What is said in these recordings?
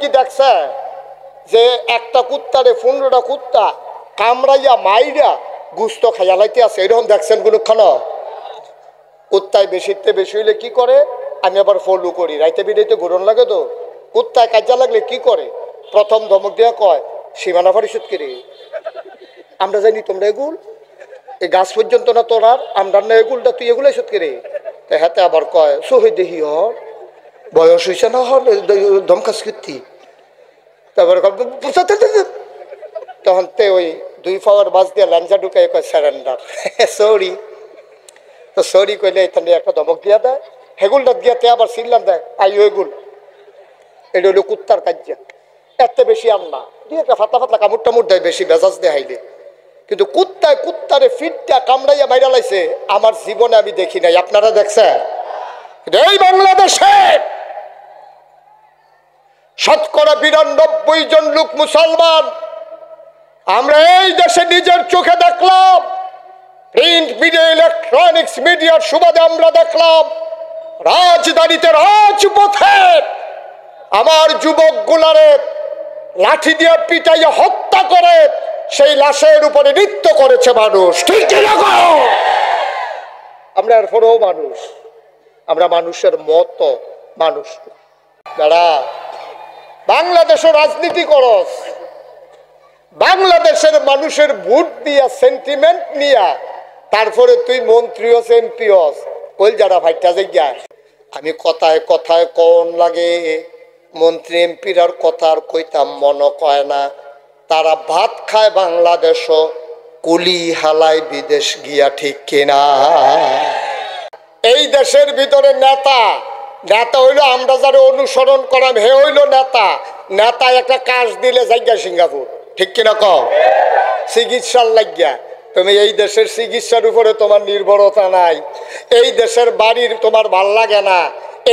কি দেখছে যে একটা কুত্তারে 15টা কুত্তা কামড়াইয়া মাইরা গুস্ত খাইয়া লাইতে আছে? এরকম দেখছেন কোনখানে? কুত্তায় বেশিতে বেশি হইলে কি করে? আমি আবার ফলো করি, রাইতে বিরাইতে গরম লাগে তো। কুত্তায় কাজা লাগলে কি করে? প্রথম ধমক দেওয়া কয় সীমানা পরিশোধ করে। আমরা জানি তোমরা এগুল এই গাছ পর্যন্ত না তোর, আর আমরা না এগুলটা তুই এগুলো এসত করে। হাতে আবার কয় সহি দেহি হর বয়স হয়েছে না হর ধমকাস কীর্তি। তারপরে তখন তে ওই 2 পাওয়ার বাস দিয়ে লাঞ্জা ঢুকাই কয় স্যারেন্ডার, সরি। তো সরি কইলে এখানে একটা ধমক দিয়া দেয়, হেগুলটা দিয়া তে আবার সিল্লান দেয় আই এগুল। এটা হলো কুত্তার কাজ্যা। এত বেশি আর না, দুই একটা ফাতলা ফাতলা কামড় টামড় দেয়, বেশি মেজাজ দেয় হাইলে। কিন্তু কুত্তায় কুত্তারে ফিটটা কামড়াইয়া মাইরা লাইছে আমার জীবনে আমি দেখি নাই। আপনারা দেখছেন? এই বাংলাদেশে 92% জন লোক মুসলমান। আমরা এই দেশে নিজের চোখে দেখলাম, প্রিন্ট মিডিয়া ইলেকট্রনিক্স মিডিয়ার সুবাদে আমরা দেখলাম রাজধানীতে রাজপথে আমার যুবক গুলারে লাঠি দিয়ে পিটাইয়া হত্যা করে সেই লাশের উপরে নৃত্য করেছে মানুষ। ঠিক কিনা? আমরা এরপরেও মানুষ, আমরা মানুষের মতো মানুষ। যারা বাংলাদেশের রাজনীতি করস, বাংলাদেশের মানুষের ভোট দিয়া সেন্টিমেন্ট নিয়া তারপরে তুই মন্ত্রী হস, এমপি হস, কইল যারা ভাইটা যাইয়া। আমি কথায় কথায় কোন লাগে মন্ত্রী এমপির আর কথা আর কইতাম মনে কয় না। তারা ভাত খায় বাংলাদেশ, কুলি হালায় বিদেশ গিয়া। ঠিক কিনা? এই দেশের ভিতরে নেতা নেতা হইলো আমরা যারা অনুসরণ করাম, হে হইলো নেতা। নেতা একটা কাজ দিলে যাইগা সিঙ্গাপুর। ঠিক কিনা কও? চিকিৎসার লাগিয়া। তুমি এই দেশের চিকিৎসার উপরে তোমার নির্ভরতা নাই, এই দেশের বাড়ির তোমার ভাল লাগে না,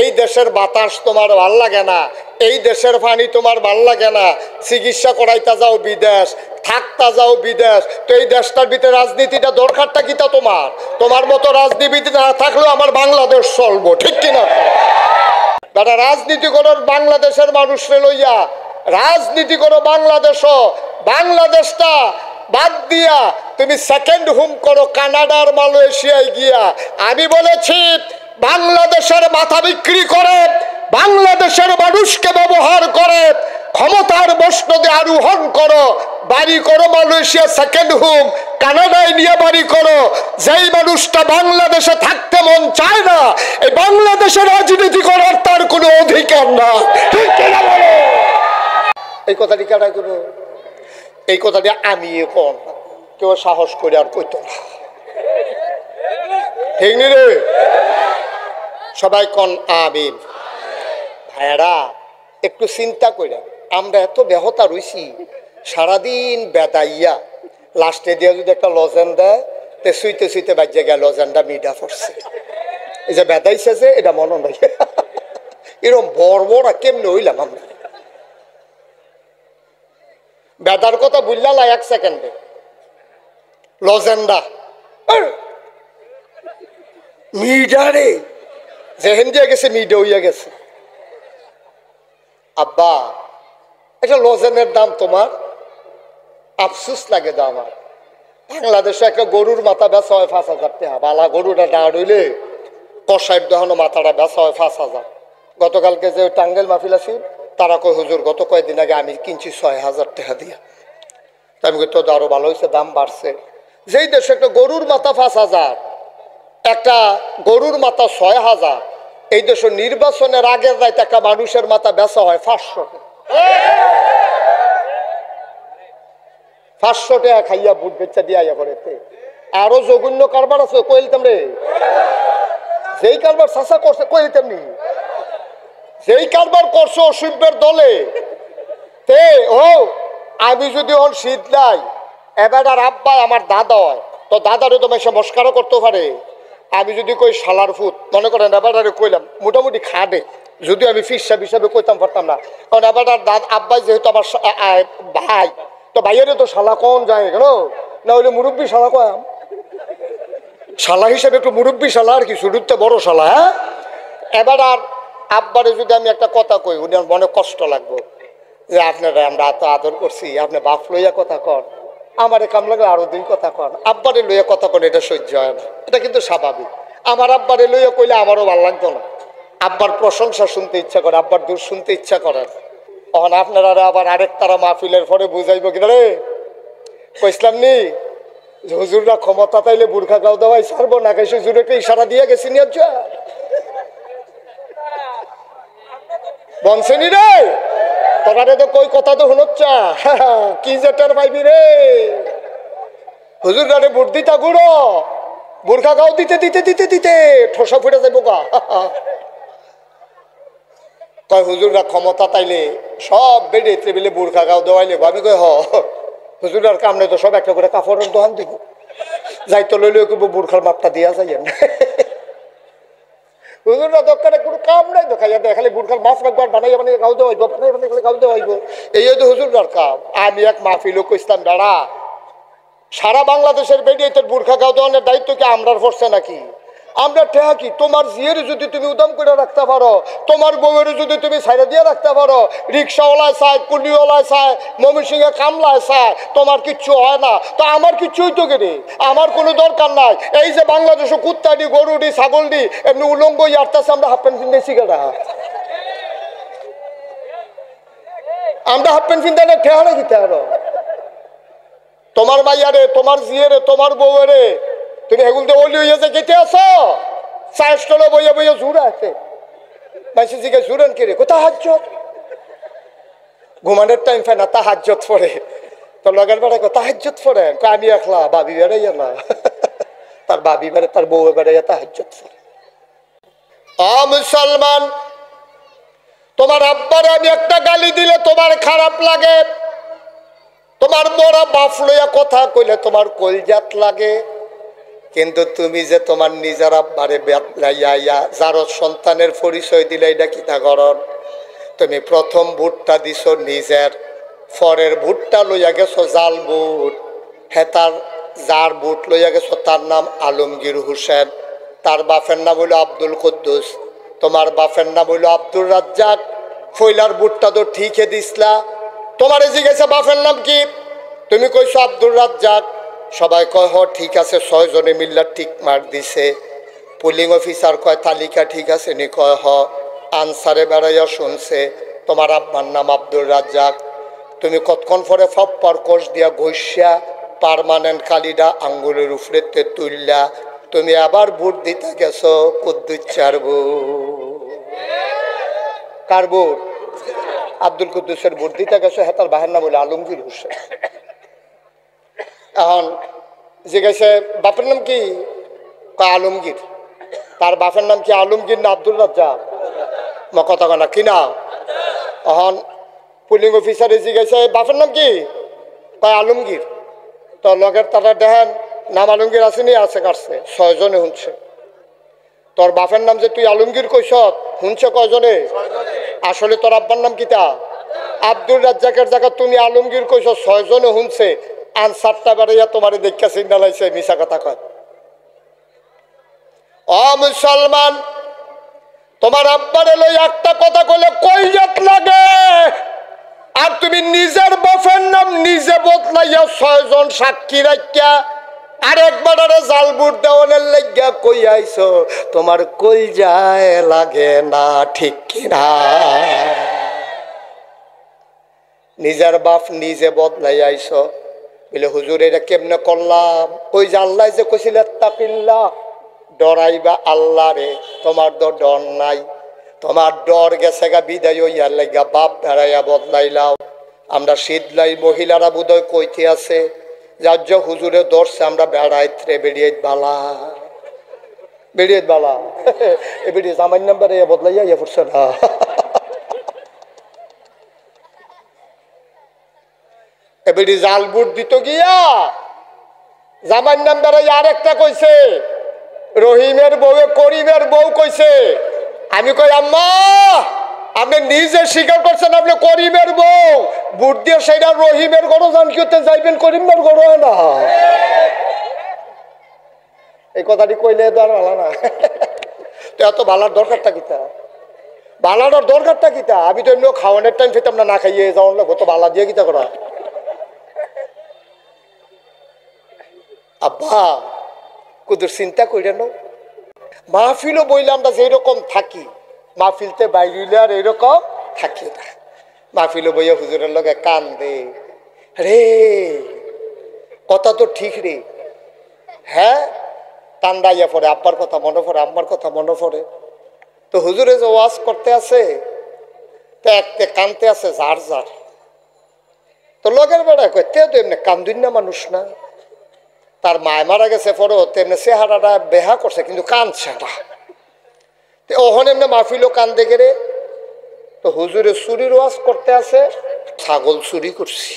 এই দেশের বাতাস তোমার ভাল লাগে না, এই দেশের পানি তোমার ভাল লাগে না, চিকিৎসা করাইতে যাও বিদেশ, থাকতে যাও বিদেশ। তো এই দেশটার ভিতরে রাজনীতিটা দরকারটা কিটা? তোমার তোমার মতো রাজনীতি না থাকলেও আমার বাংলাদেশ চলবো। ঠিক কিনা? যারা রাজনীতি করো বাংলাদেশের মানুষরে লইয়া, রাজনীতি করো বাংলাদেশ, বাংলাদেশটা বাদ দিয়া তুমি সেকেন্ড হোম করো কানাডার মালয়েশিয়ায় গিয়া। আমি বলেছি বাংলাদেশের মাথা বিক্রি করে, বাংলাদেশের মানুষকে ব্যবহার করে ক্ষমতার বসনদে আরোহণ করো, বাড়ি করো মালয়েশিয়া সেকেন্ড হোম, কানাডায় নিয়ে বাড়ি করো। যেই মানুষটা বাংলাদেশে থাকতে মন চায় না, এই বাংলাদেশে রাজনীতি করার তার কোনো অধিকার না। ঠিক কিনা বলো? এই কথাটি কাটা করো, এই কথাটি আমি এখন কেউ সাহস করে আর কইত না। ঠিক নি রে? সবাই কন আমিন। ভাইয়ারা একটু চিন্তা করে, আমরা এত বেহতা রইছি, সারাদিন বেদাইয়া লাস্টে দিয়ে যদি একটা লজেন দেয়, তে শুইতে শুইতে বাজ্যে গেল লজেনটা মিডা পড়ছে। এই যে বেদাইছে যে এটা মনে নাই। এরকম বড় কেমনে হইলাম আমরা? বেদার কথা বুঝলা 1 সেকেন্ডে লজেন্ডা মিডারে যেহেন দিয়ে গেছে মিডে হইয়া গেছে। আব্বা একটা লজেনের দাম তোমার আফসুস লাগে দাম। আমার বাংলাদেশে একটা গরুর মাথা বেচা হয় 5,000 টাকা। বালা গরুটা দাঁড় হইলে কষাইয়ের দহনো মাথাটা বেচা হয় 5,000। গতকালকে যে টাঙ্গেল মাহফিল আছে তারা কয় হুজুর গত কয়েকদিন আগে আমি কিনছি 6,000 টাকা দিয়া। আমি কই তো আরো ভালো হয়েছে, দাম বাড়ছে। যেই দেশে একটা গরুর মাথা 5,000, একটা গরুর মাথা 6,000, এই দেশের নির্বাচনের আগের রাতে একটা মানুষের মাথা বেচা হয় 500 টাকা। 500 টাকা খাইয়া বুট বেচা দিয়া করেতে। আরো জঘন্য কারবার আছে, কইলতাম রে। যেই কারবার চাষা করছে কইলতাম নি, যেই কারবার করছে অসভ্যের দলে তে। ও আমি যদি ওর শীত নাই, এবার আর আব্বা আমার দাদা হয়, তো দাদারে তো মেশে মস্কারও করতে পারে। আমি যদি কই শালার ফুট, মনে করেন এবারে কইলাম মোটামুটি খাবে, যদি আমি ফিসাব হিসাবে কইতাম পারতাম না। কারণ এবার দাদা আব্বাই যেহেতু আমার ভাই, তো ভাইয়ের তো শালা কোন যায় কেন না হইলে মুরব্বী শালা কয়াম, শালা হিসেবে একটু মুরব্বী শালা আর কি, শুরুতে বড় শালা। হ্যাঁ, এবার আর আব্বারে যদি আমি একটা কথা কই, উনি মনে কষ্ট লাগবে। যে আপনারা আমরা এত আদর করছি, আপনি বাপ লইয়া কথা কন, আমারে কাম লাগলে আরো দুই কথা কন, আব্বারে লইয়া কথা কন, এটা সহ্য হয় না। এটা কিন্তু স্বাভাবিক। আমার আব্বারে লইয়া কইলে আমারও ভালো লাগতো না। আব্বার প্রশংসা শুনতে ইচ্ছা করে, আব্বার দূর শুনতে ইচ্ছা করে। তখন আপনারা আবার আরেক তারা মাহফিলের পরে বুঝাইব কিনা রে কইসলাম নি হুজুররা ক্ষমতা তাইলে বুর্খা গাও দেওয়াই ছাড়বো না, কাছে হুজুরকে ইশারা দিয়ে গেছি নিয়ে বনসেনি রে তোরারে তো কই কথা তো শুনচ্ছা কি যেটার পাইবি রে হুজুররা বুট দিতা গুড়ো বুর্খা গাও দিতে দিতে দিতে দিতে ঠোসা ফুটে যাবো গা কয় হুজুররা ক্ষমতা তাইলে সব বেড়ে টেবিলে বুর্খা গাও দেওয়াইলে আমি কই হুজুরার কামনে তো সব একটা করে কাপড়ের দোকান দিব যাইতো লইলে বুর্খার মাপটা দিয়া যাইয়েন হুজুররা দোকানে কোনো কাম নাই তো খাইয়া দেয় খালি বুর্খার মাফ রাখবার বানাইয়া বানিয়ে গাও দেওয়া হইব বানাই বানাই গাও দেওয়া হইব এই তো হুজুররার কাম। আমি এক মাহফিলও কইতাম বেড়া সারা বাংলাদেশের বেরিয়ে তোর বুর্খা গাও দেওয়ানোর দায়িত্ব কি আমরার পড়ছে নাকি? আমরা ঠেহা কি তোমার জিয়ের যদি তুমি উদম করে রাখতে পারো, তোমার বউয়ের যদি তুমি সাইডে দিয়ে রাখতে পারো, রিক্সাওয়ালায় চায়, কুলিওয়ালায় চায়, ময়মনসিংহে কামলায় চায়, তোমার কিচ্ছু হয় না, তো আমার কিচ্ছু হইতো কেনে? আমার কোনো দরকার নাই। এই যে বাংলাদেশে কুত্তাডি গরুডি ছাগলডি এমনি উলঙ্গ ইয়ারতাছে, আমরা হাফ প্যান্ট কিনতেছি কেনা? আমরা হাফ প্যান্ট কিনতে ঠেহা না কিতে আরো তোমার মাইয়ারে, তোমার জিয়েরে, তোমার বউরে তুমি এগুলো দিয়ে ওলি হইয়া যে কেটে আসো চাষ করো বইয়া বইয়া জুড়ে আছে মাসি জিকে জুড়েন কে রে কোথা হাজ্জত ঘুমানোর টাইম পায় না তা হাজ্জত পড়ে তো লগের বেড়ায় কোথা হাজ্জত পড়েন আমি একলা বাবি বেড়াইয়া না তার বাবি বেড়ে তার বউ বেড়াইয়া তা হাজ্জত পড়ে। মুসলমান তোমার আব্বারে আমি একটা গালি দিলে তোমার খারাপ লাগে, তোমার বড় বাপ লইয়া কথা কইলে তোমার কলজাত লাগে, কিন্তু তুমি যে তোমার নিজের আব্বারে বেতলাইয়া যার সন্তানের পরিচয় দিলে এটা কি তা করন? তুমি প্রথম ভোটটা দিছ নিজের, পরের ভোটটা লইয়া গেছো জাল ভোট। হ্যাঁ, তার যার ভোট লইয়া গেছো তার নাম আলমগীর হোসেন, তার বাপের নাম হইল আব্দুল কুদ্দুস, তোমার বাপের নাম হইল আব্দুর রাজ্জাক। ফইলার ভোটটা তো ঠিকই দিসলা, তোমার জিজ্ঞাসা বাপের নাম কি? তুমি কইছো আব্দুর রাজ্জাক। সবাই কয় হ ঠিক আছে, 6 জনে মিল্লা টিক মার দিছে। পুলিং অফিসার কয় তালিকা ঠিক আছে নি? কয় হ। আনসারে বেড়াইয়া শুনছে তোমার আব্বার নাম আব্দুর রাজ্জাক। তুমি কতক্ষণ পরে ফপ্পর কোষ দিয়া ঘষিয়া পার্মানেন্ট কালিডা আঙ্গুলের উপরে তুললা, তুমি আবার ভোট দিতে গেছো কুদ্দুস চার ভোট। কার ভোট? আব্দুল কুদ্দুসের ভোট দিতে গেছো। হ্যাঁ, তার বাহের নাম হইল আলমগীর হোসেন। এখন জিজ্ঞাসা বাপের নাম কি? আলমগীর। তার বাপের নাম কি আলমগীর না আব্দুর রাজ্জাক? কথা কনা কি না? এখন পুলিং অফিসারে জিজ্ঞাসা বাপের নাম কি? আলমগীর। তো লগের তারা দেখেন নাম আলমগীর আসেনি? আছে, কাটছে 6 জনে শুনছে। তোর বাপের নাম যে তুই আলমগীর কইস শুনছে কয়জনে? আসলে তোর আব্বার নাম কিতা? আব্দুর রাজ্জাকের জায়গা তুমি আলমগীর কইস, 6 জনে শুনছে। আনসারটা বেড়াইয়া তোমার দেখা চিন্তা লাইছে মিশা কথা কয়। মুসলমান, তোমার আব্বারে লই একটা কথা কইলে কইজাত লাগে, আর তুমি নিজের বাপের নাম নিজে বদলাইয়া 6 জন সাক্ষী রাখিয়া আরেকবার জাল বুট দেওয়ানের লাগিয়া কই আইছো, তোমার কলজায় লাগে না, ঠিক কিনা? নিজের বাপ নিজে বদলাই আইছো বলে হুজুর এটা কেমনে করলাম? ওই যে আল্লাহ যে কইছিল তাকিল্লাহ, ডরাইবা আল্লাহ রে, তোমার তো ডর নাই, তোমার ডর গেছে গা বিদায় হইয়ার লাগা বাপ বেড়াইয়া বদলাইলাও। আমরা শীতলাই মহিলারা বোধহয় কইতে আছে যার যে হুজুরে ধরছে আমরা বেড়াইতে বেরিয়ে বালা বেরিয়ে বালা এ বেরিয়ে জামাই নাম্বার বদলাইয়া ইয়ে পড়ছে না। এবারে জাল বুট দিত গিয়া জামাই নাম্বারে আর একটা কইছে, রহিমের বউ করিমের বউ কইছে। আমি কই আম্মা আপনি নিজে স্বীকার করছেন আপনি করিমের বউ, বুট দিয়ে সেটা রহিমের গরো জান করতে যাইবেন, করিমের গরো হয় না। এই কথাটি কইলে তো আর ভালো না। তো এত ভালার দরকারটা কি? বালাটার দরকারটা কিতা? আমি তো এমনি খাওয়ানোর টাইম খেতাম না, না খাইয়ে যাওয়ার লাগবো তো বালা দিয়ে কিতা করা? আব্বা কুদুর চিন্তা কইরা নাও। মাহফিলও বইলে আমরা যেরকম থাকি, মাহফিলতে বাইরে আর এরকম থাকি না। মাহফিলও বইয়া হুজুরের লগে কান্দে রে, কথা তো ঠিক রে। হ্যাঁ, কান্দাইয়া পড়ে, আব্বার কথা মনে পড়ে, আম্মার কথা মনে পড়ে। তো হুজুরে যে ওয়াজ করতে আছে, তো একতে কানতে আছে যার যার। তো লগের বেড়া কইতে তো এমনি কান্দুন না মানুষ না, তার মায় মারা গেছে পরেও তেমনি চেহারাটা বেহা করছে কিন্তু কাঁদছে না। ওখানে এমনি মাহফিলও কান্দে গেলে। তো হুজুরে চুরির ওয়াজ করতে আছে, ছাগল চুরি করছি।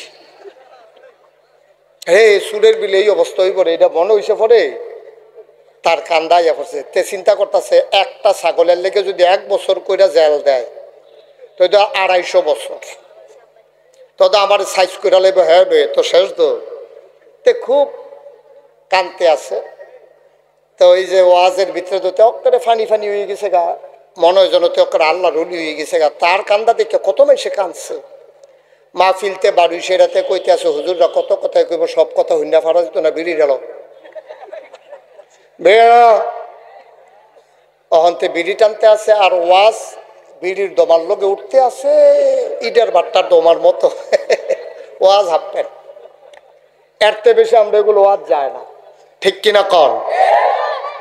হে চুরের বিলে এই অবস্থা হয়ে পড়ে, এটা মনে হয়েছে পরে তার কান্দাইয়া পড়ছে। তে চিন্তা করতেছে একটা ছাগলের লেগে যদি 1 বছর করে জেল দেয় তো এটা 250 বছর, তো আমার সাইজ করে লাগবে। হ্যাঁ তো শেষ তো। তে খুব কানতে আছে। তো ওই যে ওয়াজের ভিতরে তো অক্কারে ফানি ফানি হয়ে গেছে গা, মনে হয় যেন অক্কারে আল্লাহ রুলি হয়ে গেছে গা। তার কান্দা দেখে কত মেসে কাঁদছে। মাহফিলতে বাড়ি সেরাতে কইতে আছে হুজুররা কত কথায় কইব, সব কথা হুন্ডা ফারা যেত না, বেরিয়ে গেল বেড়া। অহন্তে বিড়ি টানতে আছে আর ওয়াজ বিড়ির দমার লোকে উঠতে আছে, ইটের বাট্টার দমার মতো ওয়াজ হাঁপতেন। এরতে বেশি আমরা এগুলো ওয়াজ যায় না, ঠিক কিনা কন?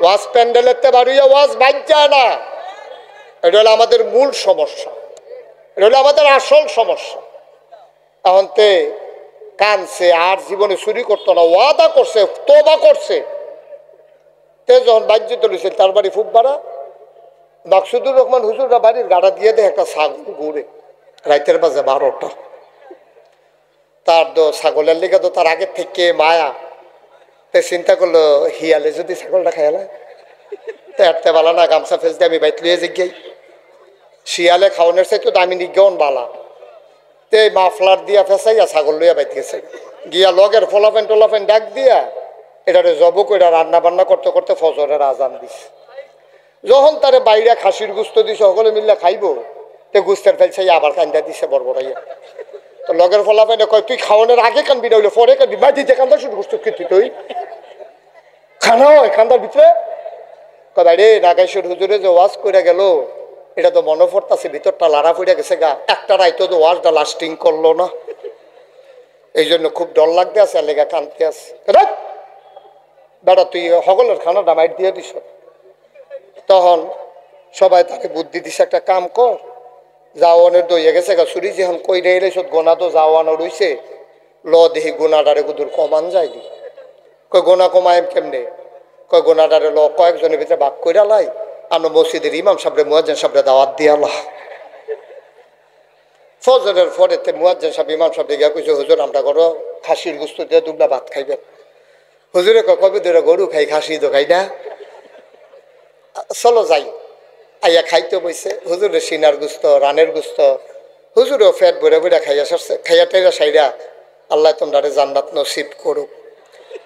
ওয়াজ প্যান্ডেলেরতে বাড়িয়ে ওয়াজ বাইক যায় না। এটা হলো আমাদের মূল সমস্যা, এটা হলো আমাদের আসল সমস্যা। এখনতে কানছে আর জীবনে চুরি করতো না, ওয়াদা করছে, তোবা করছে। তে যখন বাজ্যিত রয়েছে তার বাড়ি ফুকবাড়া, মাকসুদুর রহমান হুজুররা বাড়ির গাড়া দিয়ে দেয় একটা ছাগল ঘুরে রাইতের বাজে 12টা। তার তো ছাগলের লেগে তো তার আগের থেকে মায়া। তে চিন্তা করলো হিয়ালে যদি ছাগলটা খাইলে তো এরতে বালা না, গামছা ফেস দিয়ে আমি বাইত লিয়ে জিজ্ঞাই। শিয়ালে খাওয়ানোর চাইতো দামি নিজ্ঞান বালা। তে মাফলার দিয়া ফেসাইয়া ছাগল লইয়া বাইতে গেছে গিয়া লগের ফোলাফেন টোলাফেন ডাক দিয়া এটারে জব করে রান্না বান্না করতে করতে ফজরের আজান দিছে। যখন তারে বাইরে খাসির গুস্ত দিছে সকলে মিললে খাইব, তে গুস্তের ফেলছে আবার কান্দা দিছে বড়বড়াইয়া। তো লগের ফলাফেনে কয় তুই খাওয়ানোর আগে কানবি না, হইলে পরে কানবি, বাই দিতে কান্দা শুরু করছো কি তুই খানা হয় খান্দার ভিতরে। কয় বাইরে নাগাইশ্বর হুজুরে যে ওয়াজ করে গেল এটা তো মনে পড়তাছে, ভিতরটা লাড়া পড়ে গেছে গা। একটা রাইতো তো ওয়াজটা লাস্টিং করলো না, এই জন্য খুব ডর লাগতে আছে, লেগা কানতে আছে। বেটা তুই সকলের খানাটা মাইট দিয়ে দিস। তখন সবাই তাকে বুদ্ধি দিছে, একটা কাম কর, যাওয়ানের দইয়া গেছে গা চুরি যখন কই রে সব গোনা তো যাওয়ানো রইছে, ল দেখি গোনাডারে কুদুর কমান যায়নি। কয় গোনা কমায় কেমনে? কয় গোনাডারে ল কয়েকজনের ভিতরে ভাগ কইরা লাই, আমরা মসজিদের ইমাম সাহেবরে মুয়াজ্জিন সাহেবরে দাওয়াত দিয়া লা। ফজরের পরেতে মুয়াজ্জিন সাহেব ইমাম সাহেব গিয়া কইছে হুজুর আমরা করো খাসির গুস্ত দিয়ে দুবলা ভাত খাইবেন। হুজুরে কবে ধরে গরু খাই, খাসি তো খাই না, চলো যাই। আইয়া খাইতে বইছে হুজুরের সিনার গুস্ত, রানের গুস্ত। হুজুরেও ফ্যাট ভরে ভরে খাইয়া সারছে, খাইয়া টাইয়া সাইরা আল্লাহ তোমরা জান্নাত নসিব করুক।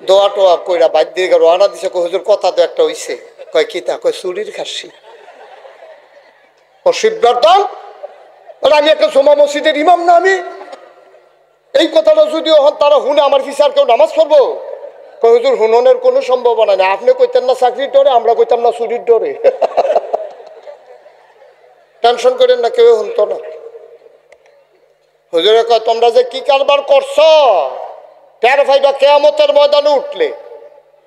দোয়া টোয়া কইরা বাইর দিয়ে রওনা দিছে। হুজুর কথা তো একটা হইছে। কয় কিতা? কয় চুরির খাসি। ও শিবদার দল, আমি একটা জমা মসজিদের ইমাম না? আমি এই কথাটা যদি তারা হুনে আমার ফিসার কেউ নামাজ পড়বো? হুজুর হুননের কোনো সম্ভাবনা নেই, আপনি কইতেন না চাকরির ডরে, আমরা কইতাম না চুরির ডরে। টেনশন করেন না, কেউ শুনতো না। হুজুরে কয় তোমরা যে কি কারবার করছ টের ফাইবা কেয়ামতের ময়দানে উঠলে।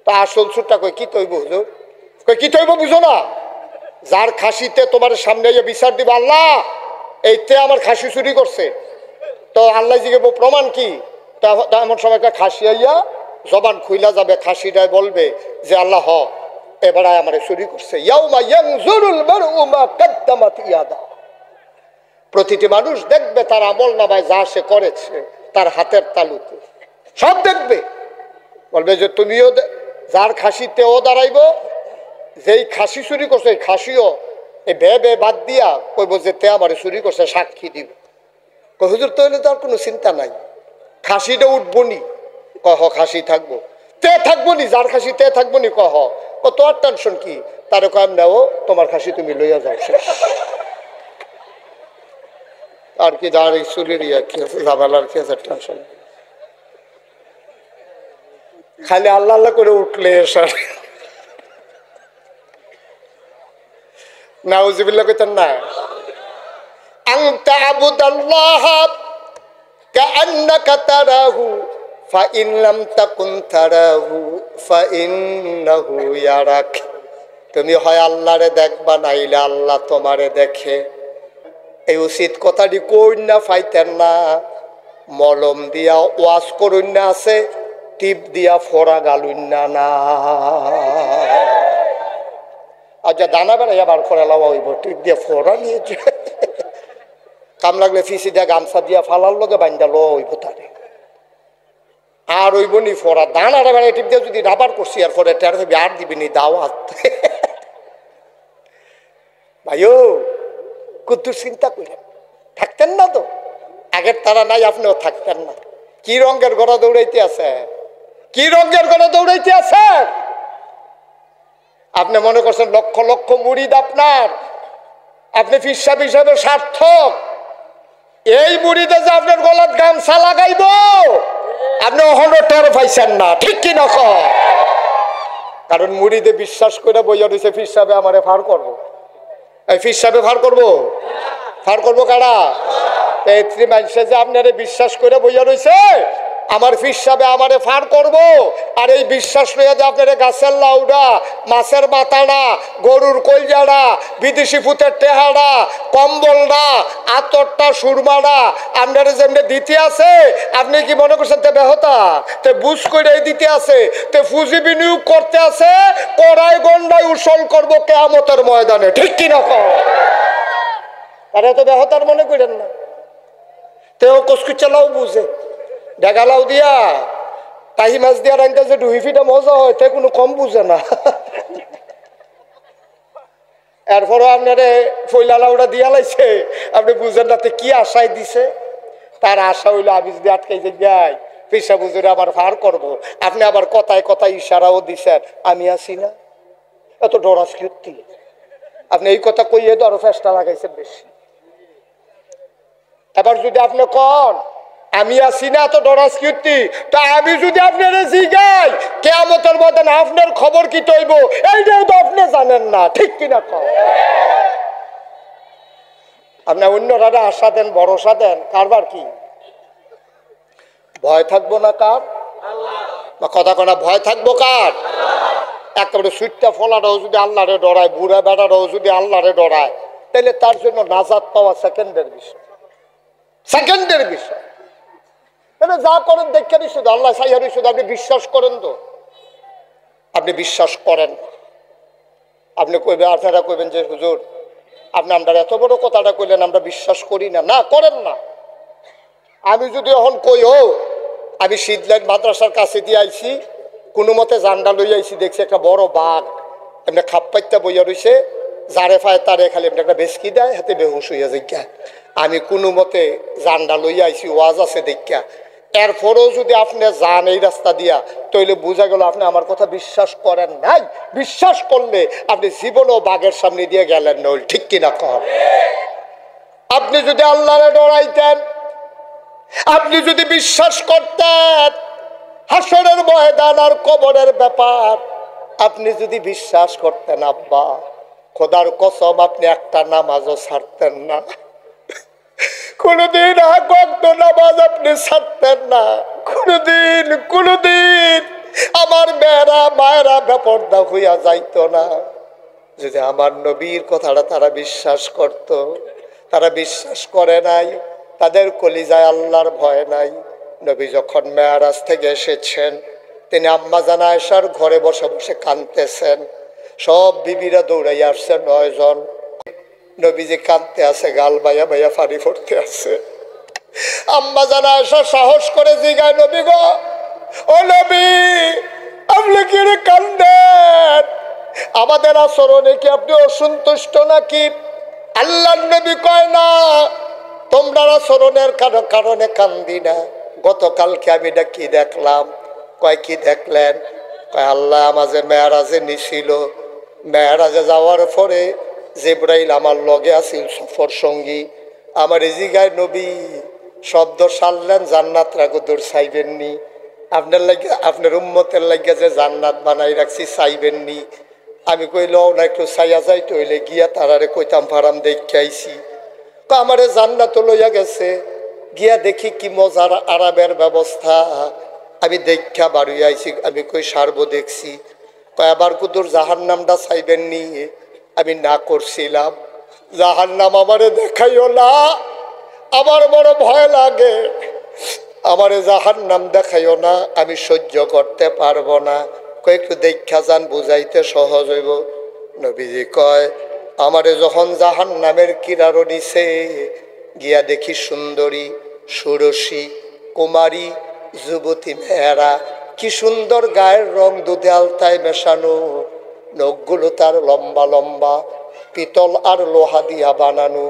তা আসল সুরটা কই কি তৈব হুজুর? কই কি তৈব বুঝো না? যার খাসিতে তোমার সামনে বিচার দিব আল্লাহ এইতে আমার খাসি চুরি করছে, তো আল্লাহ জিগে প্রমাণ কি? এমন সময় একটা খাসি আইয়া জবান খুইলা যাবে, খাসিটাই বলবে যে আল্লাহ হ এবার আমার চুরি করছে। প্রতিটি মানুষ দেখবে তার আমল নামায় যা সে করেছে তার হাতের তালুতে, সব দেখবে। বলবে যে তুমিও যার খাসিতে ও দাঁড়াইব, যেই খাসি চুরি করছে এই খাসিও এই বে বে বাদ দিয়া কইব যে তে আমার চুরি করছে, সাক্ষী দিব। হুজুর তাহলে তো আর কোনো চিন্তা নাই, খাসিটা উঠবো নি? কহ খাসি থাকবো, তে থাকবো নি, যার খাসি তে থাকবো নি। কহ কত আর টেনশন কি? তারে কয় নেও তোমার খাসি তুমি লইয়া যাও, শেষ। আর কি দাঁড়ি চুরির ইয়া কি আছে, ঝামেলার কি আছে, টেনশন খালি আল্লাহ আল্লাহ করে উঠলে এসার নাউজুবিল্লাহ কইতেন না। আনতা আবুদাল্লাহ কাআন্নাকা তারাহু ফাইন লাম তাকুন তারাহু ফাইন্নাহু ইয়ারাক। তুমি হয় আল্লাহরে দেখবা, নাইলে আল্লাহ তোমারে দেখে। এই উচিত কথাটি কই না ফাইতেন না। মলম দিয়া ওয়াশ করুন না আছে, টিপ দিয়া ফোড়া গালুন না না। আচ্ছা দানা বেড়াইয়া বার করে লাওয়া হইব, টিপ দিয়া ফোড়া নিয়েছে কাম লাগলে ফিসি দিয়া গামছা দিয়া ফালার লগে বান্ধা লো হইব তারে। আর হইব নি ফোড়া দানাটা বেড়াই টিপ দিয়া যদি রাবার করছি আর পরে টের হইবে আর দিবি নি দাওয়াত। ভাইও কুদ্দুর চিন্তা করেন, থাকতেন না তো আগের তারা নাই, আপনিও থাকতেন না। কি রঙের গড়া দৌড়াইতে আছে, কি রঙের গড়া দৌড়াইতে আছে? আপনি মনে করছেন লক্ষ লক্ষ মুরিদ আপনার, আপনি ফিরসাব হিসাবে সার্থক। এই মুরিদে যে আপনার গলার গামছা লাগাইব আপনি অহনো টের পাইছেন না, ঠিক কি না? কারণ মুরিদে বিশ্বাস করে বইয়া রয়েছে ফিরসাবে আমারে ফার করবো, এই ফিরসাবে ফার করবো, ফার করবো কারা? এই মানুষে যে আপনারে বিশ্বাস করে বইয়া রয়েছে আমার ফিরসাবে আমারে ফার করব। আর এই বিশ্বাস লইয়া যে আপনার গাছের লাউডা, মাছের মাথাটা, গরুর কলজাড়া, বিদেশি ফুতের টেহাড়া, কম্বলটা, আতরটা, সুরমাটা আপনারে যেমনি দিতে আছে, আপনি কি মনে করছেন তে বেহতা তে বুঝ করে দিতে আছে, তে পুঁজি বিনিয়োগ করতে আছে, কড়াই গন্ডায় উসল করবো কিয়ামতের ময়দানে, ঠিক কিনা? আরে তো বেহতার মনে করেন না, তেও কচকুচালাও বুঝে ডেগালাও দিয়া তাহি মাছ দিয়া রাইনটা যে ডুহি ফিটা মজা হয় তে কোনো কম বুঝে না। এরপরও আপনারে ফইলা লাউটা দিয়া লাইছে, আপনি বুঝেন না তে কি আশায় দিছে। তার আশা হইলো আমি যদি আটকাইছে যাই পেশা বুঝুরে আবার ফার করব। আপনি আবার কথায় কথায় ইশারাও দিছেন, আমি আসি না, এত ডরাস কীর্তি। আপনি এই কথা কইয়ে তো আরো ফেসটা লাগাইছেন বেশি। এবার যদি আপনি কন আমি আসি না তো ডরাস কীর্তি, তা আমি যদি আপনার জিগাই কিয়ামতের ময়দানে আপনার খবর কি তৈব, এইটাও তো আপনি জানেন না, ঠিক কিনা? কন আপনি অন্যরা আশা দেন, ভরসা দেন, কারবার কি ভয় থাকবো না কার? বা কথা কনা ভয় থাকবো কার? একেবারে সুইটটা ফলাটাও যদি আল্লাহরে ডরায়, বুড়া বেড়াটাও যদি আল্লাহরে ডরায়, তাহলে তার জন্য নাজাত পাওয়া সেকেন্ডের বিষয়, সেকেন্ডের বিষয়। যা করেন দেখেন শুধু আল্লাহ সাইহারি, শুধু আপনি বিশ্বাস করেন তো? আপনি বিশ্বাস করেন, আপনি কইবেন, আপনারা কইবেন যে হুজুর আপনি আমরা এত বড় কথাটা কইলেন আমরা বিশ্বাস করি না। না করেন না। আমি যদি এখন কই ও আমি শীতলাইন মাদ্রাসার কাছে দিয়ে আইছি, কোনো মতে জান্ডা লই আইছি, দেখছি একটা বড় বাঘ এমনি খাপ পাইতে বইয়া রয়েছে, যারে ফায় তারে খালি এমনি একটা বেসকি দেয়, হাতে বেহুশ হইয়া যাইয়া। আমি কোনো মতে জান্ডা লইয়া আইছি, ওয়াজ আছে দেখা, এরপরেও যদি আপনি যান এই রাস্তা দিয়া, তাইলে বোঝা গেল আপনি আমার কথা বিশ্বাস করেন নাই। বিশ্বাস করলে আপনি জীবনেও বাঘের সামনে দিয়ে গেলেন না, ঠিক কিনা? কর আপনি যদি আল্লাহরে ডরাইতেন, আপনি যদি বিশ্বাস করতেন হাসরের ময়দান আর কবরের ব্যাপার, আপনি যদি বিশ্বাস করতেন আব্বা খোদার কসম আপনি একটা নামাজও ছাড়তেন না, কোনদিন আগত নামাজ আপনি ছাড়তেন না, কোনদিন আমার মেয়েরা মায়েরা বেপরদা হইয়া যাইত না। যদি আমার নবীর কথাটা তারা বিশ্বাস করত, তারা বিশ্বাস করে নাই, তাদের কলিজায় আল্লাহর ভয় নাই। নবী যখন মেরাজ থেকে এসেছেন, তিনি আম্মা জান আয়েশার ঘরে বসে বসে কাঁদতেছেন, সব বিবিরা দৌড়াইয়া আসছে 9 জন। নবীজি কাঁদতে আছে, গাল বাইয়া বাইয়া ফানি পড়তে আছে। আম্মা জান আয়েশা সাহস করে জিগায়, নবী গো, ও নবী আপনি কি রে কান্দেন? আমাদের আচরণে কি আপনি অসন্তুষ্ট নাকি? আল্লাহর নবী কয় না, তোমরা আচরণের কারণে কান্দি না। গতকালকে আমি এটা কি দেখলাম? কয় কি দেখলেন? কয় আল্লাহ আমাকে মেরাজে নিছিল, মেরাজে যাওয়ার পরে জিবরাইল আমার লগে আছিল সফর সঙ্গী, আমার এই জায়গায় নবী শব্দ সারলেন জান্নাত রাগুদুর চাইবেননি, আপনার লাগে আপনার উম্মতের লাগে যে জান্নাত বানাই রাখছি চাইবেননি। আমি কইল না একটু চাইয়া যাই তৈলে গিয়া তারারে কইতাম ফারাম দেখে আইছি। তো আমারে জান্নাত লইয়া গেছে, গিয়া দেখি কি মজার আরামের ব্যবস্থা। আমি দেখা বাড়ি আইছি, আমি কই সারবো দেখছি। কয়বার কুদুর জাহান্নামটা চাইবেননি, আমি না করছিলাম। জাহান্নাম আমারে দেখাইও না, আমার বড় ভয় লাগে। আমারে জাহান্নাম দেখাইও না, আমি সহ্য করতে পারবো না। কয় একটু দেখা যান, বুঝাইতে সহজ হইব। নবীজি কয় আমারে যখন জাহান্নামের কিনারো নিছে, গিয়া দেখি সুন্দরী ষোড়শী কুমারী যুবতী মেয়েরা, কি সুন্দর গায়ের রং দুধে আলতায় মেশানো, নখগুলো তার লম্বা লম্বা, পিতল আর লোহা দিয়া বানানো।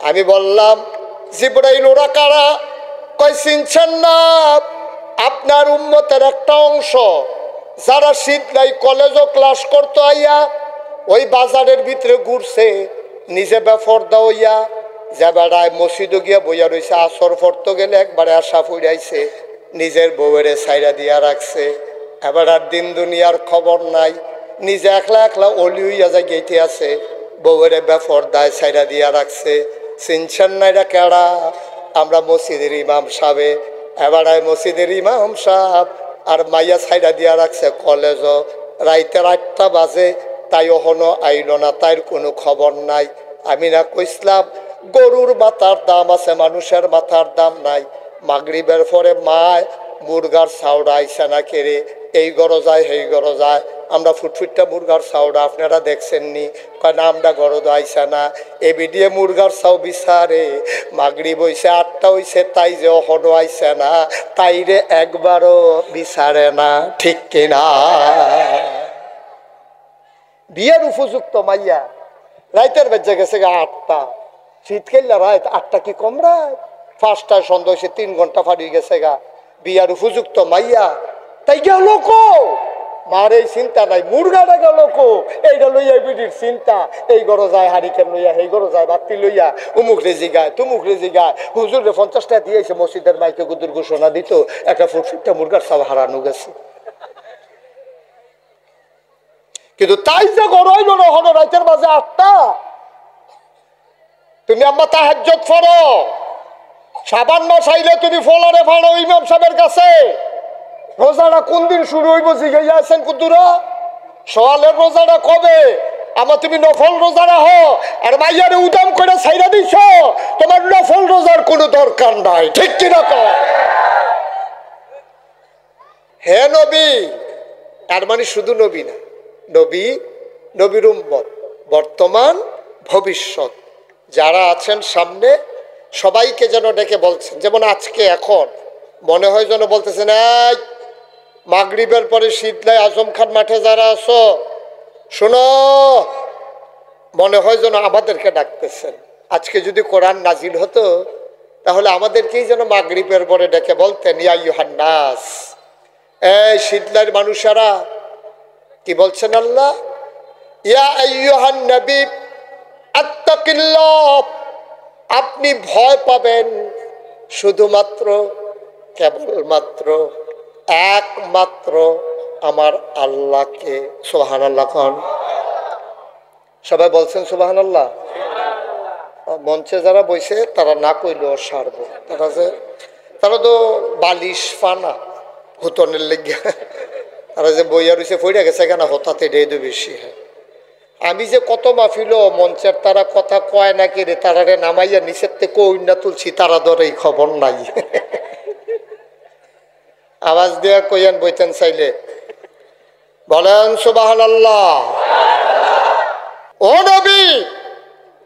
আমি বললাম জিবরাইল ওরা কারা? কয় চিনছেন না? আপনার উম্মতের একটা অংশ, যারা শীতলাই কলেজও ক্লাস করতো আইয়া ওই বাজারের ভিতরে ঘুরছে, নিজে বেফরদা হইয়া যে বেড়ায় মসজিদও গিয়া বইয়া রয়েছে, আসর ফরতো গেলে একবারে আশা ফুরাইছে, নিজের বউয়েরে সাইরা দিয়া রাখছে। এবার আর দিন দুনিয়ার খবর নাই, নিজে একলা একলা অলি হইয়া যায় গেইতে আছে, বউয়েরে বেফরদায় সাইরা দিয়া রাখছে। চিনছেন না এটা কেডা? আমরা মসজিদের ইমাম সাহেবে। এবার মসজিদের ইমাম সাহেব আর মাইয়া সাইডা দিয়া রাখছে কলেজ। রাইতের 8টা বাজে, তাই ওহনো আইল না, তাইর কোনো খবর নাই। আমি না কইসলাম গরুর মাথার দাম আছে, মানুষের মাথার দাম নাই। মাগরিবের পরে মায় মুরগার চাউড়া আইসা না কেড়ে, এই গরো যায় সেই গরো যায়। আমরা ফুটফুটটা মুরগার চাউড়া আপনারা দেখছেননি? কয় না আমরা গরদ আইসা না, এবিডিয়ে মুরগার চাউ বিচারে। মাগরিব হইছে 8টা হইছে, তাই যে অহনো আইসে না, তাইরে একবারও বিচারে না, ঠিক কিনা? বিয়ের উপযুক্ত মাইয়া রাইতের বেজে গেছে 8টা, শীত খেললে রাত 8টা কি কম রাত? 5টায় সন্ধ্যা হয়েছে, 3 ঘন্টা ফাড়িয়ে গেছে গা। বিয়ার উপযুক্ত মাইয়া তাই গেল কো? মার এই চিন্তা নাই, মুরগাটা গেল কো? এইটা লইয়া বিডির চিন্তা। এই গরো যায় হারিকেন লইয়া, এই গরো যায় বাতি লইয়া, উমুক রেজি গায় তুমুক রেজি গায়। হুজুর রে 50 টাকা দিয়েছে, মসজিদের মাইকে গুদুর ঘোষণা দিত, একটা ফুটফুটটা মুরগার সব হারানো গেছে। কিন্তু তাই যে গরইল না হলো রাইতের মাঝে 8টা। তুমি আম্মা তাহাজ্জুদ পড়ো, শাবান মাস আইলে তুমি ফলারে ফাড়ো ইমাম সাহেবের কাছে। রোজাটা কোন দিন শুরু হইব জিগাইয়া আছেন কুদ্দুরা? সওয়ালের রোজাটা কবে? আমার তুমি নফল রোজা রাখো, আর মাইয়ারে উদাম করে ছাইরা দিছ, তোমার নফল রোজার কোনো দরকার নাই, ঠিক কিনা কও? হে নবী, তার মানে শুধু নবী না, নবী, নবীর উম্মত, বর্তমান ভবিষ্যৎ যারা আছেন সামনে, সবাইকে যেন ডেকে বলছেন। যেমন আজকে এখন মনে হয় যেন বলতেছেন, এই মাগরিবের পরে শীতলাই আজম খান মাঠে যারা আছো শোনো, মনে হয় যেন আমাদেরকে ডাকতেছেন। আজকে যদি কোরআন নাজিল হতো তাহলে আমাদেরকেই যেন মাগরিবের পরে ডেকে বলতেন, ইয়া আইয়ুহান নাস, এই শীতলার মানুষেরা। কি বলছেন আল্লাহ? ইয়া আইয়ুহান নবী আত্তাকিল্লাহ, আপনি ভয় পাবেন শুধুমাত্র, কেবলমাত্র, একমাত্র আমার আল্লাহকে। সুবহানাল্লাহ খান। সবাই বলছেন সুবহানাল্লাহ। মঞ্চে যারা বইছে তারা না কইলেও সারব। তারা তো বালিশ ফানা হুতনের লেগে, তারা যে বইয়া রয়েছে ফইরা গেছে কেন হতাতে ডেদু বেশি। হ্যাঁ, আমি যে কত মাহফিল মঞ্চের তারা কথা কয় না কি রে, তারারে নামাইয়া নিচের থেকে কইনা তুলছি, তারা ধরে এই খবর নাই। আওয়াজ দেয়া কইয়ান বইতেন চাইলে বলেন সুবহানাল্লাহ। ও নবী,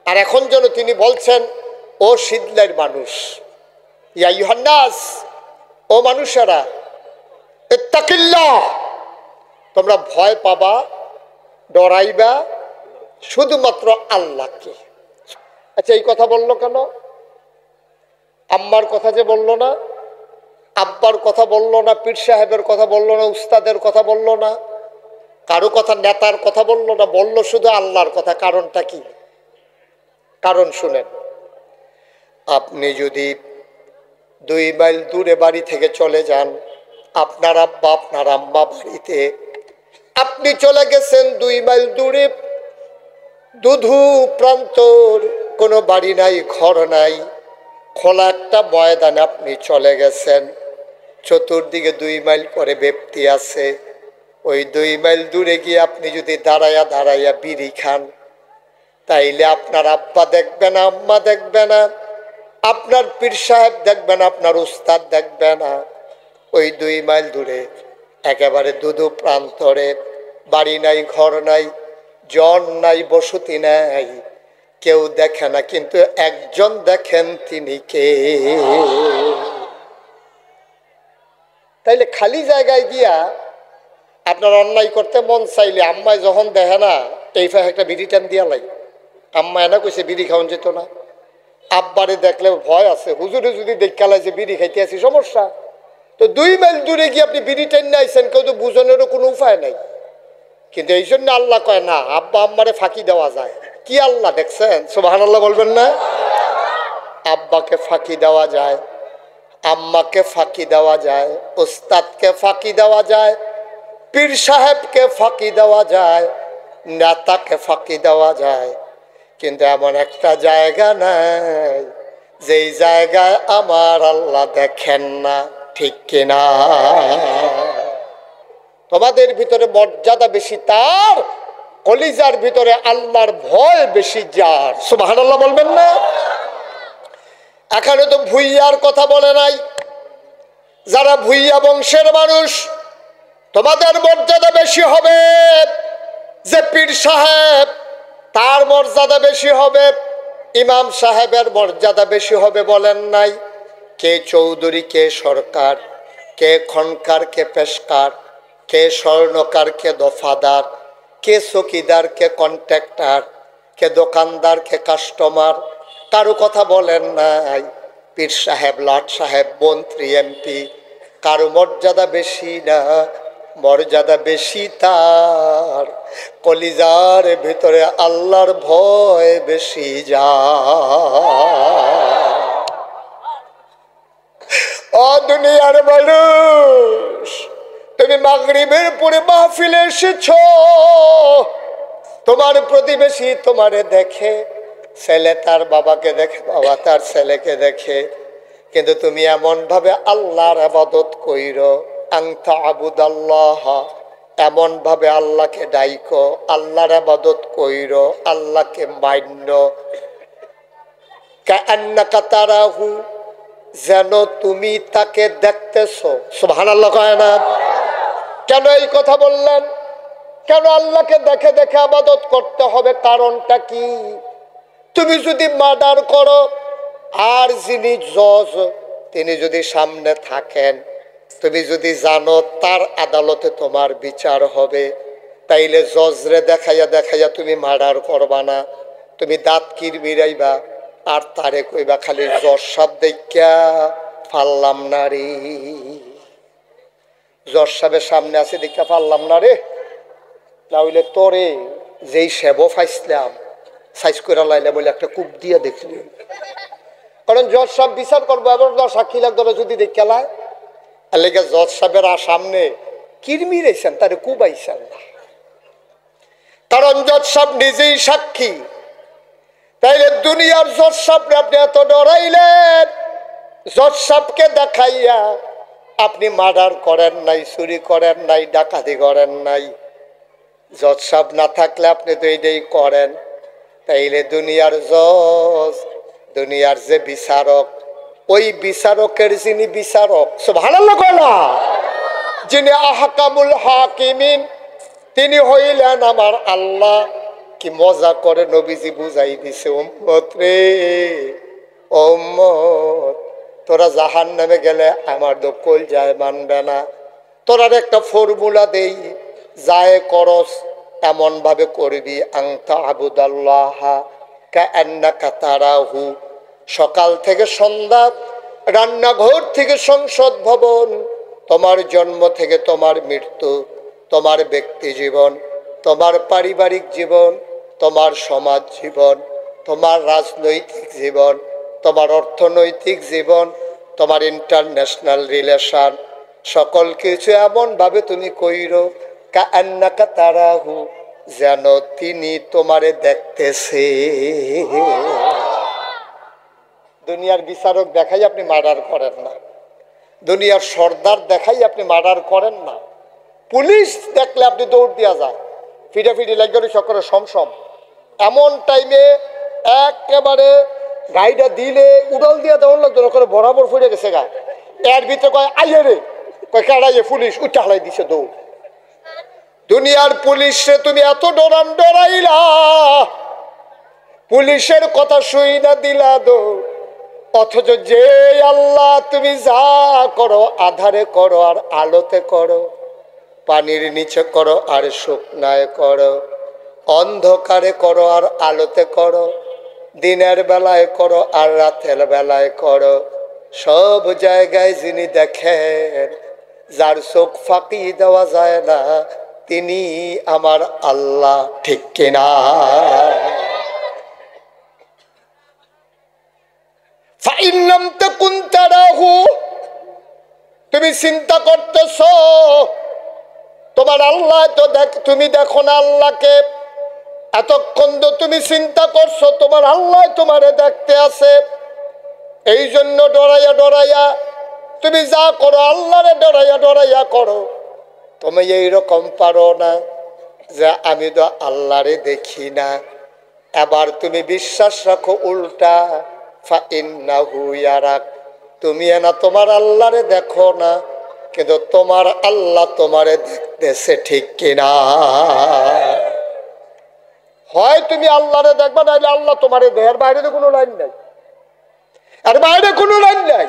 আর এখন যেন তিনি বলছেন, ও শীতলের মানুষ, ইয়া আইয়ুহান নাস, ও মানুষেরা, ইত্তাকিল্লাহ, তোমরা ভয় পাবা, ডরাইবা শুধুমাত্র আল্লাহকে। আচ্ছা, এই কথা বললো কেন? আম্মার কথা যে বললো না, আব্বার কথা বললো না, পীর সাহেবের কথা বললো না, উস্তাদের কথা বললো না, কারো কথা, নেতার কথা বললো না, বললো শুধু আল্লাহর কথা। কারণটা কি? কারণ শুনেন, আপনি যদি 2 মাইল দূরে বাড়ি থেকে চলে যান, আপনার আব্বা আপনার আম্মা বাড়িতে, আপনি চলে গেছেন 2 মাইল দূরে, দুধু প্রান্তর, কোনো বাড়ি নাই, ঘর নাই, খোলা একটা ময়দানে আপনি চলে গেছেন। চতুর্দিকে 2 মাইল করে ব্যক্তি আছে। ওই 2 মাইল দূরে গিয়ে আপনি যদি দাঁড়াইয়া দাঁড়াইয়া বিড়ি খান, তাইলে আপনার আব্বা দেখবে না, আম্মা দেখবে না, আপনার পীর সাহেব দেখবে না, আপনার উস্তাদ দেখবে না। ওই 2 মাইল দূরে একেবারে দুধু প্রান্তরে, বাড়ি নাই, ঘর নাই, জন নাই, বসতি নাই, কেউ দেখে না, কিন্তু একজন দেখেন, তিনি কে? তাইলে খালি জায়গায় গিয়া আপনার অন্যায় করতে মন চাইলে আম্মায় যখন দেখে না, এই ফাঁকে একটা বিড়ি টান দিয়া লাই। আম্মা এনা কইছে বিড়ি খাওয়ান যেত না, আব্বারে দেখলে ভয় আছে, হুজুরে যদি দেখালায় যে বিড়ি খাইতে আছি সমস্যা। তো 2 মাইল দূরে গিয়ে আপনি বিড়ি টান নিয়ে আইসেন, কেউ তো বুঝানোরও কোনো উপায় নাই। কিন্তু এই জন্য আল্লাহ কয় না, আব্বা আম্মারে ফাঁকি দেওয়া যায়। কি আল্লাহ দেখছেন? সুবহানাল্লাহ বলবেন না? আব্বাকে ফাঁকি দেওয়া যায়, আম্মাকে ফাঁকি দেওয়া যায়, উস্তাদকে ফাঁকি দেওয়া যায়, পীর সাহেবকে ফাঁকি দেওয়া যায়, নেতাকে ফাঁকি দেওয়া যায়, কিন্তু এমন একটা জায়গা নাই যেই জায়গায় আমার আল্লাহ দেখেন না। ঠিক কিনা? তোমাদের ভিতরে মর্যাদা বেশি তার, কলিজার ভিতরে আল্লাহর ভয় বেশি যার। সুবহানাল্লাহ বলবেন না? এখানে তো ভুইয়ার কথা বলে নাই। যারা ভুইয়া বংশের মানুষ, তোমাদের মর্যাদা বেশি হবে। যে পীর সাহেব, তার মর্যাদা বেশি হবে, ইমাম সাহেবের মর্যাদা বেশি হবে বলেন নাই? কে চৌধুরী, কে সরকার, কে খনকার, কে পেশকার, কে স্বর্ণকার, কে দফাদার, কে চকিদার, কে কন্ট্রাক্টর, কে দোকানদার, কে কাস্টমার, কারো কথা বলেন নাই? পীর সাহেব, লাট সাহেব, মন্ত্রী, এমপি, কারো মর্যাদা বেশি না, মর্যাদা বেশি তার কলিজার ভিতরে আল্লাহর ভয় বেশি যায়। ও দুনিয়ার মানুষ, তুমি মাগরিবের পরে মাহফিলে এসেছ, তোমার প্রতিবেশী তোমারে দেখে, ছেলে তার বাবাকে দেখে, বাবা তার ছেলেকে দেখে, কিন্তু তুমি এমন ভাবে আল্লাহর ইবাদত কইরো, আনতা আবুদাল্লাহ, এমন ভাবে আল্লাহকে ডাইকো, আল্লাহর ইবাদত কইরো, আল্লাহকে মান্য, কাআন্নাকা তারাহু, যেন তুমি তাকে দেখতেছো। সুবহানাল্লাহ কয় না? কেন এই কথা বললেন? কেন আল্লাহকে দেখে দেখে ইবাদত করতে হবে? কারণটা কি? তুমি যদি মার্ডার করো, আর যিনি জজ, তিনি যদি সামনে থাকেন, তুমি যদি জানো তার আদালতে তোমার বিচার হবে, তাইলে জজরে দেখাইয়া দেখাইয়া তুমি মার্ডার করবা না, তুমি দাঁত কিরমিরাইবা, আর তারে কইবা খালি জজ সাহেব দেখা পারলাম না রে, জজ সাহেবের সামনে আছে দেখা পারলাম না রে, না হইলে তোরে যেই সেব ফাইসলাম সাইজ করে লাইলে বলে একটা কূপ দিয়া দেখলি। কারণ জজ সাহেব বিচার করবো, এবার সাক্ষী লাগবে যদি দেখালায়, লেগে জজ সাহেবের সামনে কিরমি রেছেন, তারে কুবাইছেন না, কারণ জজ সাহেব নিজেই সাক্ষী। তাইলে দুনিয়ার জজ সাহেব আপনি এত ডরাইলেন, জজ সাহেবকে দেখাইয়া আপনি মার্ডার করেন নাই, চুরি করেন নাই, ডাকাতি করেন নাই, জজ সাহেব না থাকলে আপনি তো এইটাই করেন। তাইলে দুনিয়ার জজ, দুনিয়ার যে বিচারক, ওই বিচারকের যিনি বিচারক, সুবহানাল্লাহ কয় না, যিনি আহকামুল হাকিমিন, তিনি হইলেন আমার আল্লাহ। কি মজা করে নবীজি বুঝাই দিছে, উম্মত রে, উম্মত, তোরা জাহান্নামে গেলে আমার দকল যায় মানবে না, তোরার একটা ফর্মুলা দেই, যায় করস এমন ভাবে করবি, আনতা আবুদাল্লাহ কাআন্নাকা তারাহু, সকাল থেকে সন্ধ্যা, রান্নাঘর থেকে সংসদ ভবন, তোমার জন্ম থেকে তোমার মৃত্যু, তোমার ব্যক্তি জীবন, তোমার পারিবারিক জীবন, তোমার সমাজ জীবন, তোমার রাজনৈতিক জীবন, তোমার অর্থনৈতিক জীবন, তোমার ইন্টারন্যাশনাল রিলেশন, সকল কিছু এমন ভাবে তুমি কইরো কান্নাকা তারাহু, যেন তিনি তোমারে দেখতেছে। দুনিয়ার বিচারক দেখাই আপনি মার্ডার করেন না, দুনিয়ার সর্দার দেখাই আপনি মার্ডার করেন না। পুলিশ দেখলে আপনি দৌড় দিয়া যায়, ফিটাফিটি লাগবে সকলে সমসম। এমন টাইমে একেবারে গাড়িটা দিলে উড়াল দিয়া দেওয়ার লাগতো না, করে বরাবর ফুটে গেছে গা। এর ভিতরে কয় আইয়ে রে, কয় কাড়াইয়ে, পুলিশ উঠা হালাই দিছে দৌড়। দুনিয়ার পুলিশে তুমি এত ডরাইলা, পুলিশের কথা শুই না দিলা দৌড়। অথচ যে আল্লাহ তুমি যা করো, আধারে করো আর আলোতে করো, পানির নিচে করো আর শুকনায় করো, অন্ধকারে করো আর আলোতে করো, দিনের বেলায় করো আর রাতের বেলায় করো, সব জায়গায় যিনি দেখেন, যার চোখ ফাঁকি দেওয়া যায় না, তিনি আমার আল্লাহ। ঠিক কিনা? তুমি চিন্তা করতেছ তোমার আল্লাহ তো তুমি দেখো না আল্লাহকে। এতক্ষণ তো তুমি চিন্তা করছো তোমার আল্লাহ তোমারে দেখতে আছে, এই জন্য ডরাইয়া তুমি যা করো আল্লাহরে ডরাইয়া করো। তুমি এইরকম পারো না যে আমি তো আল্লাহরে দেখি না। এবার তুমি বিশ্বাস রাখো উল্টা, ফাইন্নাহু ইয়ারাক, তুমি না তোমার আল্লাহরে দেখো না, কিন্তু তোমার আল্লাহ তোমারে দেখতেছে। ঠিক কিনা? হয় তুমি আল্লাহরে দেখবা, নাইলে আল্লাহ তোমারে দেখে। এর বাইরে তো কোনো লাইন নাই, আর বাইরে কোনো লাইন নাই।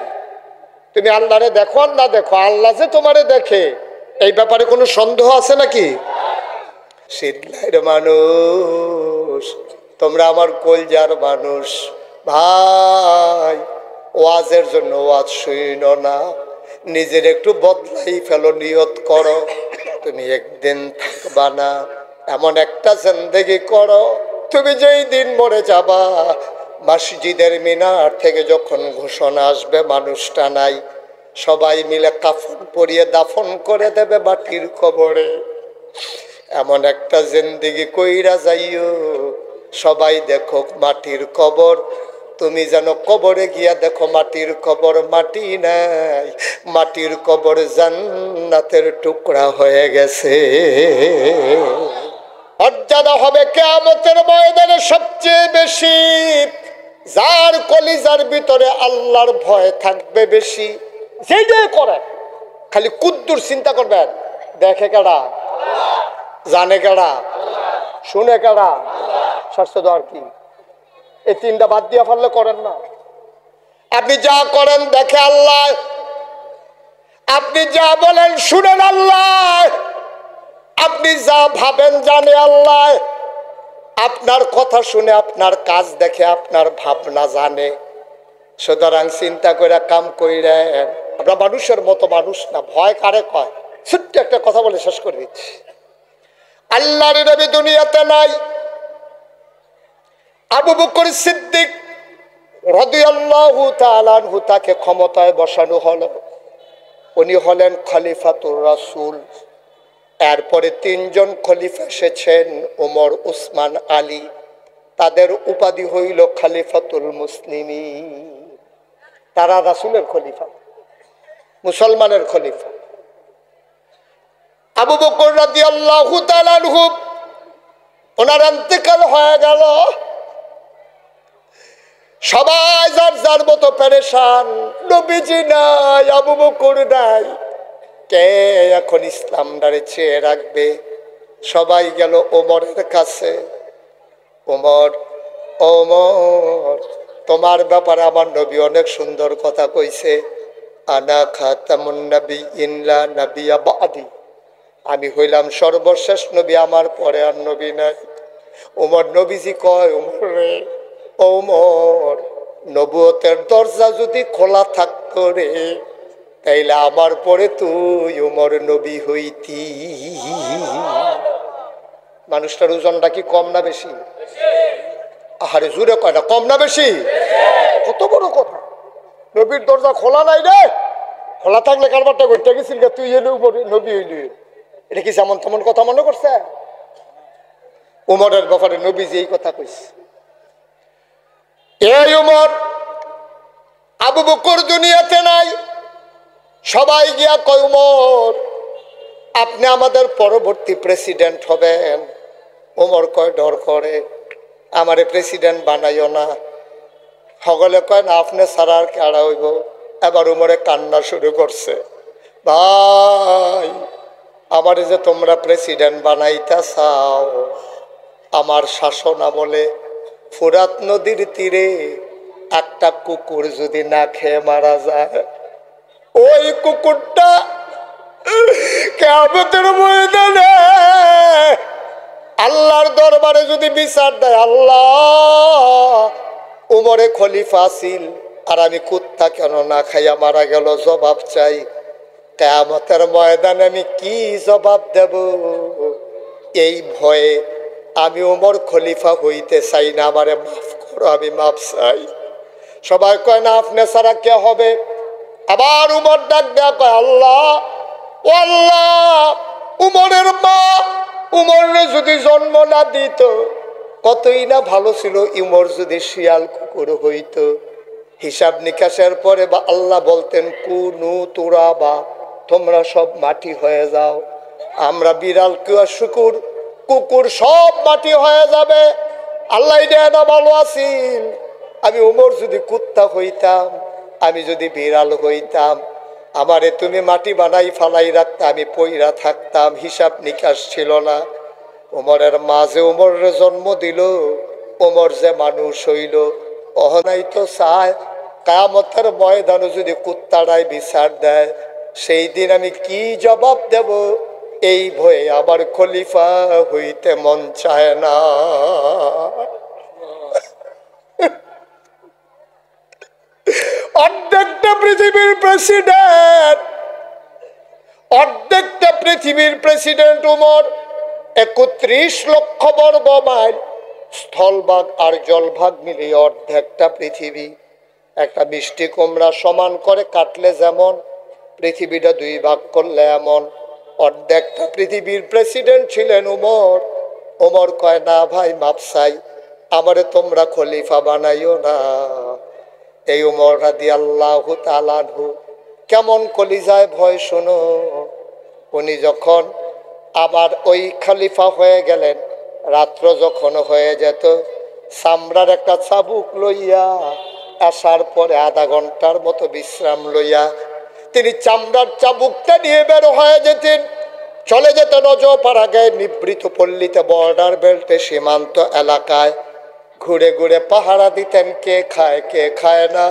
তুমি আল্লাহরে দেখো আর না দেখো, আল্লাহ যে তোমারে দেখে এই ব্যাপারে কোনো সন্দেহ আছে নাকি? শীতলাইয়ের মানুষ, তোমরা আমার কলজার মানুষ ভাই, ওয়াজের জন্য ওয়াজ শুনো না, নিজের একটু বদলাই ফেলো, নিয়ত করো তুমি একদিন থাকবা না। এমন একটা জিন্দেগি করো, তুমি যেই দিন মরে যাবা, মসজিদের মিনার থেকে যখন ঘোষণা আসবে মানুষটা নাই, সবাই মিলে কাফন পরিয়ে দাফন করে দেবে মাটির কবরে। এমন একটা জিন্দেগি কইরা যাইও, সবাই দেখো মাটির কবর, তুমি যেন কবরে গিয়া দেখো মাটির কবর মাটি নাই, মাটির কবর জান্নাতের টুকরা হয়ে গেছে। মর্যাদা হবে কিয়ামতের ময়দানে সবচেয়ে বেশি যার কলিজার ভিতরে আল্লাহর ভয় থাকবে বেশি। যেই করে খালি কুদ্দুর চিন্তা করবেন, দেখে কেডা, জানে কেডা, শুনে কেডা, স্বাস্থ্য দর কি, এই তিনটা বাদ দিয়া ফেললে করেন না। আপনি যা করেন দেখে আল্লাহ, আপনি যা বলেন শুনেন আল্লাহ, আপনি যা ভাবেন জানে আল্লাহ, আপনার কথা শুনে আপনার কাজ দেখে আপনার ভাবনা জানে। সুতরাং চিন্তা করে কাম কইরেন। আমরা মানুষের মতো মানুষ না, ভয় কারে কয়? ছোট্ট একটা কথা বলে শেষ করে দিচ্ছি। আল্লাহর নবী দুনিয়াতে নাই, আবু বকর সিদ্দিক রাদিয়াল্লাহু তাআলা আনহু তাকে ক্ষমতায় বসানো হলো। উনি হলেন খলিফাতুর রাসূল। এরপরে তিনজন খলিফা এসেছেন, ওমর, উসমান, আলী। তাদের উপাধি হইল খলিফাতুল মুসলিমিন। তারা রাসূলের খলিফা, মুসলমানের খলিফা। আবু বকর রাদিয়াল্লাহু তাআলা আনহু, ওনার ইন্তেকাল হয়ে গেল। সবাই যার যার মতো পেরেশান, নবীজি নাই, আবু বকর নাই, কে এখন ইসলামটারে চেয়ে রাখবে? সবাই গেল ওমরের কাছে। ওমর, ওমর, তোমার ব্যাপারে আমার নবী অনেক সুন্দর কথা কইছে, আনা খাতামুন নাবিয়্যিন লা নাবিয়্যা বাদি, আমি হইলাম সর্বশেষ নবী, আমার পরে আর নবী নাই। ওমর, নবীজি কয়, ওমর রে, ওমর, নবুয়তের দরজা যদি খোলা থাকতো রে, তাইলে আমার পরে তুই ওমর নবী হইতি। মানুষটার ওজনটা কি কম না বেশি? আহারে জুড়ে কয় না, কম না বেশি? কত বড় নবীর দরজা খোলা নাই রে, খোলা থাকলে কারবারটা করতে গেছিল তুই এলে উপরে নবী হইলি। এটা কি যেমন তেমন কথা মনে করছে? উমরের ব্যাপারে নবীজি এই কথা কইছে। এই উমর, আবু বকর দুনিয়াতে নাই, সবাই গিয়া কয় উমর আপনি আমাদের পরবর্তী প্রেসিডেন্ট হবেন। উমর কয় ডর করে, আমারে প্রেসিডেন্ট বানাইও না। সকলে কয় না, আপনি ছাড়া আর কেডা হইব। এবার উমরে কান্না শুরু করছে, ভাই আমারে যে তোমরা প্রেসিডেন্ট বানাইতে চাও, আমার শাসন আমলে ফুরাত নদীর তীরে একটা কুকুর যদি না খেয়ে মারা যায়, ওই কুকুরটা কিয়ামতের ময়দানে আল্লাহর দরবারে যদি বিচার দেয়, আল্লাহ উমরে খলিফা ছিল আর আমি কুত্তা কেন না খাইয়া মারা গেল, জবাব চাই। কিয়ামতের ময়দানে আমি কি জবাব দেব? এই ভয়ে আমি উমর খলিফা হইতে চাই না, আমারে মাফ করো, আমি মাফ চাই। সবাই কয় না, আপনি ছাড়া কে হবে? আবার উমর ডাক দেয়া কয়, আল্লাহ ও আল্লাহ, উমরের মা উমরে যদি জন্ম না দিত কতই না ভালো ছিল, উমর যদি শিয়াল কুকুর হইতো। হিসাব নিকাশের পরে বা আল্লাহ বলতেন কুনু তোরা বা তোমরা সব মাটি হয়ে যাও, আমরা বিড়াল শুকুর কুকুর সব মাটি হয়ে যাবে। আল্লাহ এটা ভালো আছিল। আমি উমর যদি কুত্তা হইতাম, আমি যদি বিড়াল হইতাম, আমারে তুমি মাটি বানাই ফালাই রাখতে, আমি পইরা থাকতাম, হিসাব নিকাশ ছিল না। উমরের মাঝে উমরের জন্ম দিল, উমর যে মানুষ হইল, অহনাই তো চায় কিয়ামতের ময়দানে যদি কুত্তাটাই বিচার দেয়, সেই দিন আমি কি জবাব দেব? এই ভয়ে আমার খলিফা হইতে মন চায় না। অর্ধেকটা পৃথিবীর প্রেসিডেন্ট, অর্ধেকটা পৃথিবীর প্রেসিডেন্ট উমর। ৩১ লক্ষ বর্গ মাইল স্থলভাগ আর জলভাগ মিলিয়ে অর্ধেকটা পৃথিবী। একটা মিষ্টি কুমড়া সমান করে কাটলে যেমন, পৃথিবীটা 2 ভাগ করলে এমন। অর্ধেকটা পৃথিবীর প্রেসিডেন্ট ছিলেন উমর। উমর কয় না ভাই, মাপ চাই, আমারে তোমরা খলিফা বানাইও না। এই উমর রাদিয়াল্লাহু তাআলা আনহু কেমন কলিজায় ভয় শোনো। উনি যখন আবার ওই খলিফা হয়ে গেলেন, রাত্র যখন হয়ে যেত, চামড়ার একটা চাবুক লইয়া আসার পরে আধা ঘন্টার মতো বিশ্রাম লইয়া তিনি চামড়ার চাবুকটা নিয়ে বের হয়ে যেতেন, চলে যেতেন অজপাড়াগায় নিবৃত পল্লীতে, বর্ডার বেল্টে, সীমান্ত এলাকায় ঘুরে ঘুরে পাহারা দিতেন। কে খায় কে খায় না,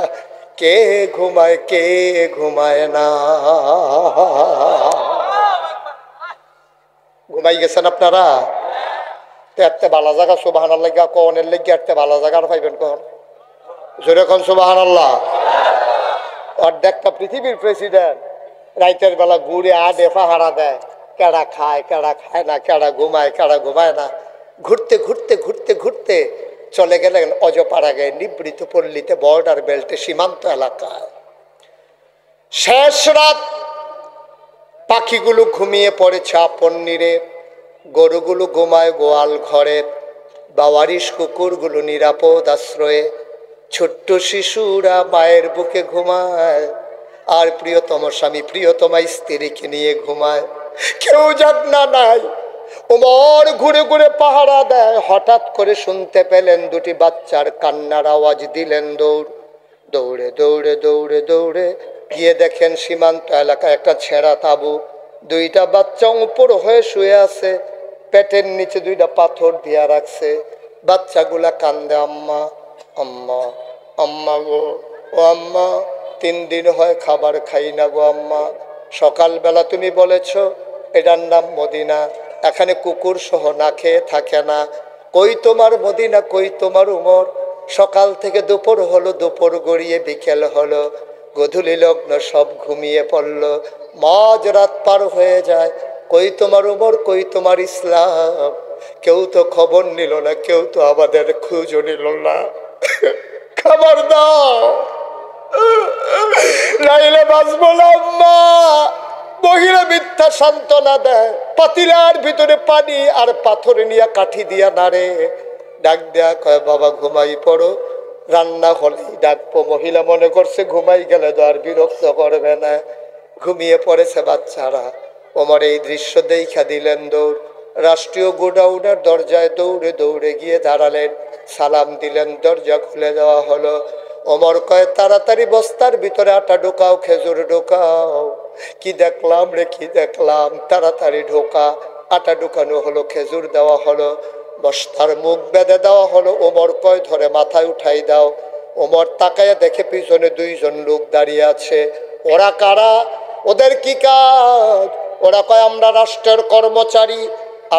কে ঘুমায় কে ঘুমায় না। ঘুমাই গেছেন আপনারা? এতে ভালো জায়গা সুবহানাল্লাহ কনের লেগে এতে ভালো জায়গা পাইবেন কখন? জোরে কোন সুবহানাল্লাহ। অর্ধেকটা পৃথিবীর প্রেসিডেন্ট রাইতের বেলা ঘুরে আডে পাহারা দেয়, কেডা খায় কেডা খায় না, কেডা ঘুমায় কেডা ঘুমায় না। ঘুরতে ঘুরতে ঘুরতে ঘুরতে চলে গেলেন অজপাড়াগায় নিবৃত পল্লীতে, বর্ডার বেল্টে, সীমান্ত এলাকায়। শেষ রাত, পাখিগুলো ঘুমিয়ে পড়েছে আপন নীড়ে, গরুগুলো ঘুমায় গোয়াল ঘরে, বাওয়ারিশ কুকুরগুলো নিরাপদ আশ্রয়ে, ছোট্ট শিশুরা মায়ের বুকে ঘুমায়, আর প্রিয়তম স্বামী প্রিয়তমা স্ত্রীকে নিয়ে ঘুমায়। কেউ জাগনা নাই। ওমর ঘুরে ঘুরে পাহারা দেয়। হঠাৎ করে শুনতে পেলেন দুটি বাচ্চার কান্নার আওয়াজ, দিলেন দৌড়। দৌড়ে দৌড়ে দৌড়ে দৌড়ে গিয়ে দেখেন সীমান্ত এলাকায় একটা ছেঁড়া তাঁবু, 2টা বাচ্চা উপর হয়ে শুয়ে আছে, পেটের নিচে 2টা পাথর দিয়া রাখছে। বাচ্চাগুলা কান্দে, আম্মা আম্মা আম্মা গো, ও আম্মা 3 দিন হয় খাবার খাই না গো আম্মা। সকালবেলা তুমি বলেছ এটার নাম মদিনা, এখানে কুকুর সহ না খেয়ে থাকে না। কই তোমার মদিনা, কই তোমার উমর? সকাল থেকে দুপুর হলো, দুপুর গড়িয়ে বিকেল হলো, গধূলি লগ্ন, সব ঘুমিয়ে পড়ল, মাঝ রাত পার হয়ে যায়। কই তোমার উমর, কই তোমার ইসলাম? কেউ তো খবর নিল না, কেউ তো আমাদের খোঁজও নিল না। খাবার দাও, নাইলে বাঁচবো না আম্মা। মহিলা মিথ্যা সান্ত্বনা দেয়, পাতিলার ভিতরে পানি আর পাথর নিয়ে কাঠি দিয়া নাড়ে, ডাক দেয়া কয় বাবা ঘুমাই পড়ো। রান্না হলেই ডাকবো। মহিলা মনে করছে ঘুমাই গেলে তো আর বিরক্ত করবে না, ঘুমিয়ে পড়েছে বাচ্চারা। ওমর এই দৃশ্য দেখা দিলেন দৌড়, রাষ্ট্রীয় গোডাউনের দরজায় দৌড়ে দৌড়ে গিয়ে দাঁড়ালেন, সালাম দিলেন, দরজা খুলে দেওয়া হলো। ওমর কয় তাড়াতাড়ি বস্তার ভিতরে আটা ঢোকাও, খেজুর ঢোকাও। কি দেখলাম রে, কি দেখলাম, তাড়াতাড়ি ঢোকা। আটা ঢোকানো হলো, খেজুর দেওয়া হলো, বস্তার মুখ বেঁধে দেওয়া হলো। ওমর কয় ধরে মাথায় উঠাই দাও। ওমর তাকায়া দেখে পিছনে দুইজন লোক দাঁড়িয়ে আছে। ওরা কারা, ওদের কি কাজ? ওরা কয় আমরা রাষ্ট্রের কর্মচারী,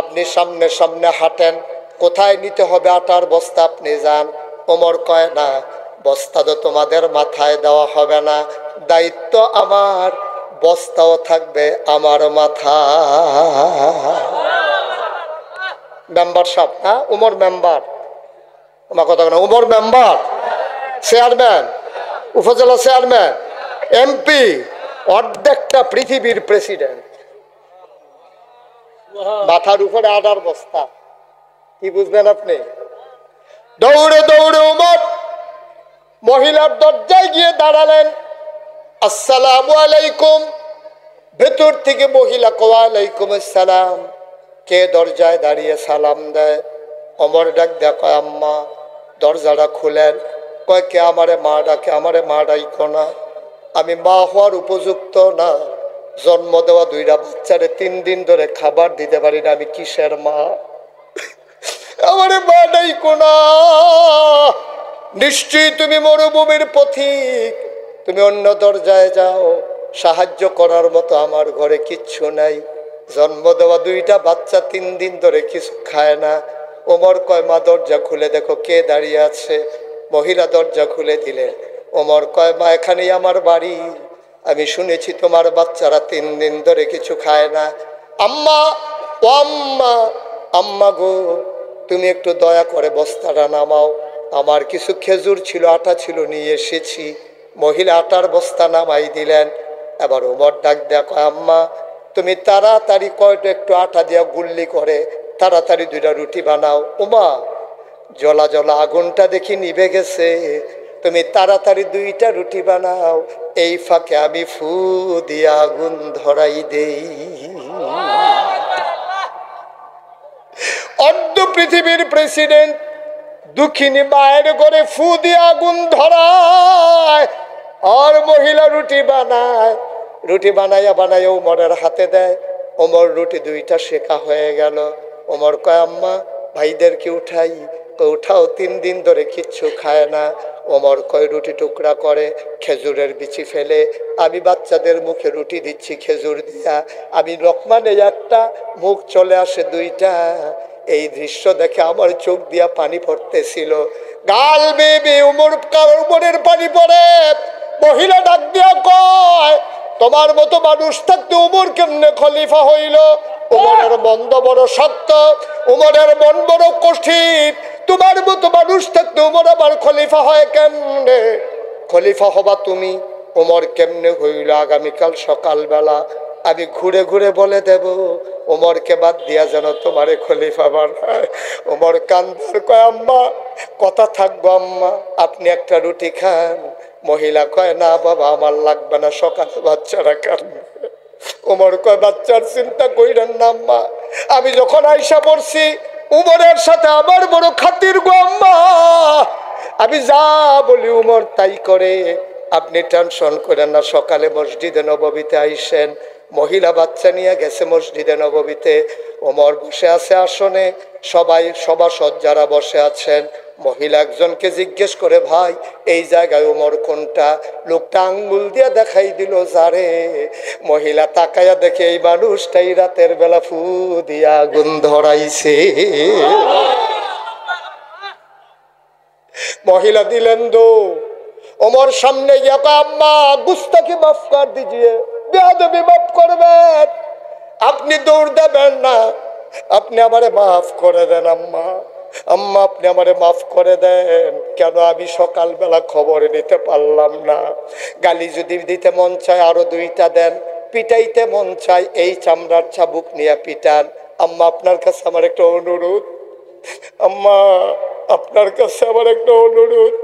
আপনি সামনে সামনে হাঁটেন, কোথায় নিতে হবে আটার বস্তা আপনি যান। ওমর কয় না, বস্তা তো তোমাদের মাথায় দেওয়া হবে না, দায়িত্ব আমার, বস্তাও থাকবে আমার মাথা। মেম্বার সাহেব, হ্যাঁ উমর মেম্বার, আমার কথা না, উমর মেম্বার, চেয়ারম্যান, উপজেলা চেয়ারম্যান, এমপি, অর্ধেকটা পৃথিবীর প্রেসিডেন্ট, মাথার উপরে আটার বস্তা। কি বুঝলেন আপনি? দৌড়ে দৌড়ে উমর মহিলার দরজায় গিয়ে দাঁড়ালেন। আসসালামু আলাইকুম। ভেতর থেকে মহিলা ওয়ালাইকুম আসসালাম। কে দরজায় দাঁড়িয়ে সালাম দেয়? অমর ডাক দেখো আম্মা। দরজাটা খুলেন। কয় কে? আমারে মা ডাকে। আমারে মা ডাইকো না, আমি মা হওয়ার উপযুক্ত না, জন্ম দেওয়া দুইটা বাচ্চারে 3 দিন ধরে খাবার দিতে পারি না, আমি কিসের মা? আমারে মা ডাইকো না, নিশ্চয়ই তুমি মরুভূমির পথিক, তুমি অন্য দরজায় যাও, সাহায্য করার মতো আমার ঘরে কিচ্ছু নাই। জন্ম দেওয়া দুইটা বাচ্চা 3 দিন ধরে কিছু খায় না। ওমর কয় মা দরজা খুলে দেখো কে দাঁড়িয়ে আছে। মহিলা দরজা খুলে দিলেন। ওমর কয় মা এখানেই আমার বাড়ি, আমি শুনেছি তোমার বাচ্চারা 3 দিন ধরে কিছু খায় না। আম্মা, ও আম্মা, আম্মা গো, তুমি একটু দয়া করে বস্তাটা নামাও, আমার কিছু খেজুর ছিল, আটা ছিল, নিয়ে এসেছি। মহিলা আটার বস্তা নামাই দিলেন। এবার ওমর ডাক দেখো আম্মা, তুমি তাড়াতাড়ি কয়টা একটু আটা দিয়া গুল্লি করে তাড়াতাড়ি 2টা রুটি বানাও। ওমা, জ্বলা জ্বলা আগুনটা দেখি নিভে গেছে, তুমি তাড়াতাড়ি 2টা রুটি বানাও, এই ফাঁকে আমি ফু দিয়ে আগুন ধরাই দেই। অর্ধ পৃথিবীর প্রেসিডেন্ট দুঃখিনী মায়ের ঘরে ফু দিয়ে আগুন ধরায়, আর মহিলা রুটি বানায়। রুটি বানাইয়া বানাইয়া ওমরের হাতে দেয়। ওমর রুটি 2টা শেখা হয়ে গেল। ওমর কয় আম্মা ভাইদেরকে উঠাই। উঠাও, 3 দিন ধরে কিচ্ছু খায় না। ওমর কয় রুটি টুকরা করে খেজুরের বিচি ফেলে আমি বাচ্চাদের মুখে রুটি দিচ্ছি খেজুর দিয়া, আমি লোকমা নেই একটা, মুখ চলে আসে 2টা। এই দৃশ্য দেখে আমার চোখ দিয়া পানি পড়তেছিল, গাল বেবে উমরের পানি পড়ে। মহিলা ডাক দিয়া কয় তোমার মতো মানুষ থাকতে উমর কেমনে খলিফা হইল? উমরের মন বড় শক্ত, উমরের মন বড় কঠিন, তোমার মতো মানুষ থাকতে উমর আবার খলিফা হয় কেমনে? খলিফা হবা তুমি, উমর কেমনে হইল? আগামীকাল সকালবেলা আমি ঘুরে ঘুরে বলে দেব, উমরকে বাদ দিয়া যেন তোমারে খলিফা বানায়। উমর কান্দার কয় আম্মা কথা থাকবো আম্মা, আপনি একটা রুটি খান। মহিলা কয় না বাবা আমার লাগবে না, সকালে বাচ্চারা কাঁদবে। উমর কয় বাচ্চার চিন্তা কইরেন না আম্মা, আমি যখন আইসা পড়ছি উমরের সাথে আমার বড় খাতির গো আম্মা, আমি যা বলি উমর তাই করে, আপনি টেনশন করেন না। সকালে মসজিদে নববীতে আইসেন। মহিলা বাচ্চা নিয়ে গেছে মসজিদে নববীতে। ওমর বসে আছে আসনে, সবাই সভাসদ যারা বসে আছেন। মহিলা একজনকে জিজ্ঞেস করে ভাই এই জায়গায় ওমর কোনটা? লোকটা আঙ্গুল দিয়ে দেখাই দিল যারে। মহিলা তাকায়া দেখে এই মানুষটাই রাতের বেলা ফু দিয়া আগুন ধরাইছে। মহিলা দিলেন দো। ওমর সামনে গিয়ে আম্মা গুস্তাকে মাফ কর দিজিয়ে, বেয়াদবি মাফ করবেন, আপনি দৌড় দেবেন না, আপনি আমারে মাফ করে দেন আম্মা। আম্মা আপনি আমারে মাফ করে দেন, কেন আমি সকালবেলা খবর নিতে পারলাম না। গালি যদি দিতে মন চায় আরো দুইটা দেন, পিটাইতে মন চায় এই চামড়ার চাবুক নিয়ে পিটান। আম্মা আপনার কাছে আমার একটা অনুরোধ, আম্মা আপনার কাছে আমার একটা অনুরোধ,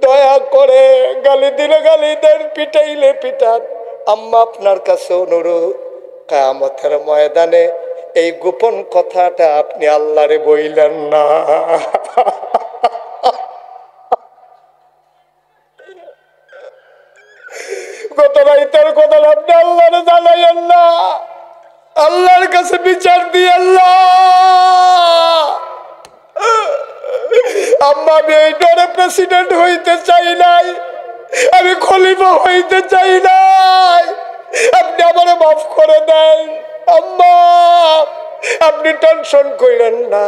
দয়া করে গালি দিলে গালি দেন, পিটাইলে পিটান। আম্মা আপনার কাছে অনুরোধ, কিয়ামতের ময়দানে এই গোপন কথাটা আপনি আল্লাহরে বইলেন না। গত রাইতের কথা আপনি আল্লাহরে জানাইয়েন না, আল্লাহর কাছে বিচার দিয়ে আল্লাহ। আম্মা আমি এই ডরে প্রেসিডেন্ট হইতে চাই নাই, আমি খলিফা হইতে চাই নাই, আপনি আমারে মাফ করে দেন। আম্মা আপনি টেনশন কইলেন না,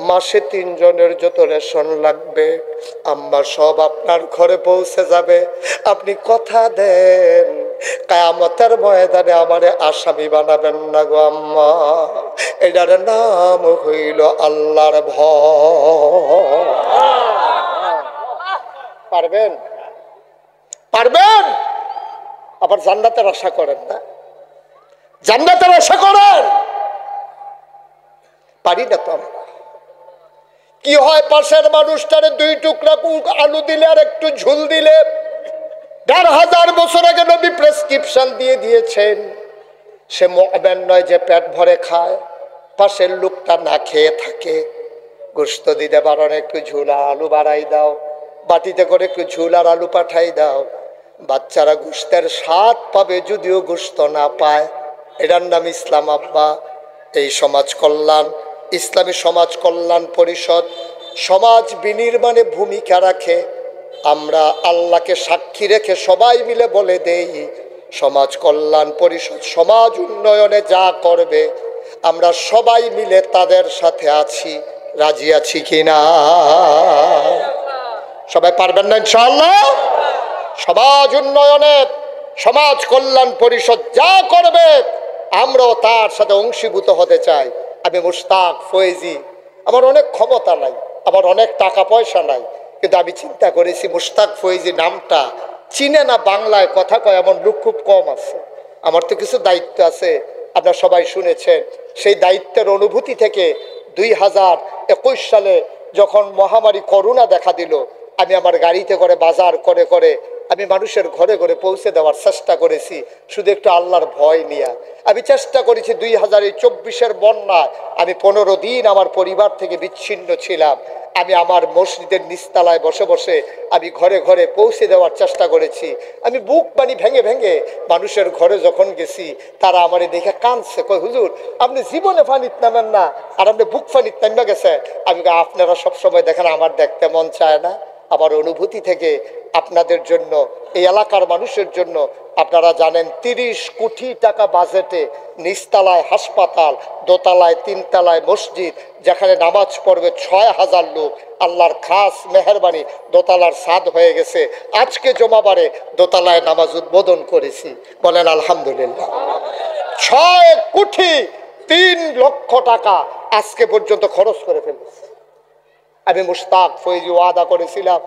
মাসে 3 জনের যত রেশন লাগবে আম্মা সব আপনার ঘরে পৌঁছে যাবে। আপনি কথা দেন কিয়ামতের ময়দানে আমারে আসামি বানাবেন না গো আম্মা। এটার নাম হইল আল্লাহর ভয়। পারবেন? পারবেন? আবার জান্নাতের আশা করেন না, জান্নাতের আশা করেন? পারি না তো আমরা। কি হয়, পাশের মানুষটারে 2 টুকরা আলু দিলে আর একটু ঝুল দিলে 1500 বছর আগে নবী প্রেসক্রিপশন দিয়ে দিয়েছেন, সে মুমিন নয় যে পেট ভরে খায়, পাশের লোকটা না খেয়ে থাকে। গোশত দিতে পারো না, একটু ঝুল আর আলু বাড়াই দাও, বাটিতে করে একটু ঝুল আর আলু পাঠাই দাও। বাচ্চারা গোশতের স্বাদ পাবে যদিও গোশত না পায়। এটার নাম ইসলাম আব্বা। এই সমাজ কল্যাণ, ইসলামী সমাজ কল্যাণ পরিষদ সমাজ বিনির্মাণে ভূমিকা রাখে। আমরা আল্লাহকে সাক্ষী রেখে সবাই মিলে বলে দেই, সমাজ কল্যাণ পরিষদ সমাজ উন্নয়নে যা করবে আমরা সবাই মিলে তাদের সাথে আছি। রাজি আছি কিনা? সবাই পারবেন না ইনশাআল্লাহ? সমাজ উন্নয়নে সমাজ কল্যাণ পরিষদ যা করবে আমরাও তার সাথে অংশীভূত হতে চাই। আমি মুশতাক ফয়েজি, আমার অনেক ক্ষমতা নাই, আমার অনেক টাকা পয়সা নাই, কিন্তু আমি চিন্তা করেছি মুশতাক ফয়েজি নামটা চিনে না বাংলায় কথা কয় এমন লোক খুব কম আছে। আমার তো কিছু দায়িত্ব আছে, আপনারা সবাই শুনেছেন। সেই দায়িত্বের অনুভূতি থেকে 2021 সালে যখন মহামারী করোনা দেখা দিল, আমি আমার গাড়িতে করে বাজার করে করে আমি মানুষের ঘরে ঘরে পৌঁছে দেওয়ার চেষ্টা করেছি, শুধু একটু আল্লাহর ভয় নিয়ে। আমি চেষ্টা করেছি 2024-এর বন্যায় আমি 15 দিন আমার পরিবার থেকে বিচ্ছিন্ন ছিলাম। আমি আমার মসজিদের নিচতলায় বসে বসে আমি ঘরে ঘরে পৌঁছে দেওয়ার চেষ্টা করেছি। আমি বুক পানি ভেঙে ভেঙে মানুষের ঘরে যখন গেছি, তারা আমারে দেখে কাঁদছে, কয় হুজুর আপনি জীবনে পানিত নামেন না আর আপনি বুক পানিত নামে গেছে। আমি আপনারা সবসময় দেখেন, আমার দেখতে মন চায় না। আমার অনুভূতি থেকে আপনাদের জন্য, এই এলাকার মানুষের জন্য, আপনারা জানেন 30 কোটি টাকা বাজেটে নিচতলায় হাসপাতাল, দোতলায় 3 তলায় মসজিদ, যেখানে নামাজ পড়বে 6000 লোক। আল্লাহর খাস মেহেরবানি দোতলার ছাদ হয়ে গেছে। আজকে জমাবারে দোতলায় নামাজ উদ্বোধন করেছি, বলেন আলহামদুলিল্লাহ। 6 কোটি 3 লক্ষ টাকা আজকে পর্যন্ত খরচ করে ফেলেছি। আমি মুশতাক ফয়েজি ওয়াদা করেছিলাম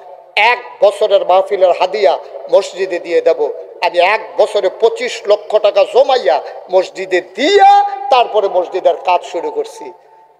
1 বছরের মাহফিলের হাদিয়া মসজিদে দিয়ে দেব। আমি 1 বছরে 25 লক্ষ টাকা জমাইয়া মসজিদে দিয়া তারপরে মসজিদের কাজ শুরু করছি।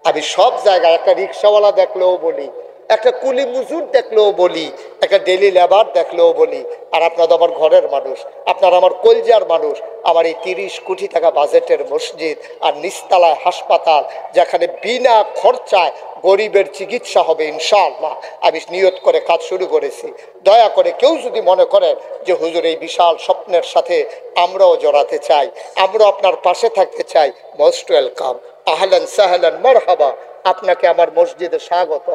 আমি সব জায়গায় একটা রিক্সাওয়ালা দেখলেও বলি, একটা কুলি মজুর দেখলেও বলি, একটা ডেলি লেবার দেখলেও বলি, আর আপনারা আমার ঘরের মানুষ, আপনারা আমার কলজার মানুষ। আমার এই 30 কোটি টাকা বাজেটের মসজিদ আর নিচতলায় হাসপাতাল, যেখানে বিনা খরচায় গরিবের চিকিৎসা হবে ইনশাআল্লাহ, আমি নিয়ত করে কাজ শুরু করেছি। দয়া করে কেউ যদি মনে করেন যে হুজুর এই বিশাল স্বপ্নের সাথে আমরাও জড়াতে চাই, আমরাও আপনার পাশে থাকতে চাই, মোস্ট ওয়েলকাম, আহলান সাহলান মারহাবা, আপনাকে আমার মসজিদে স্বাগত।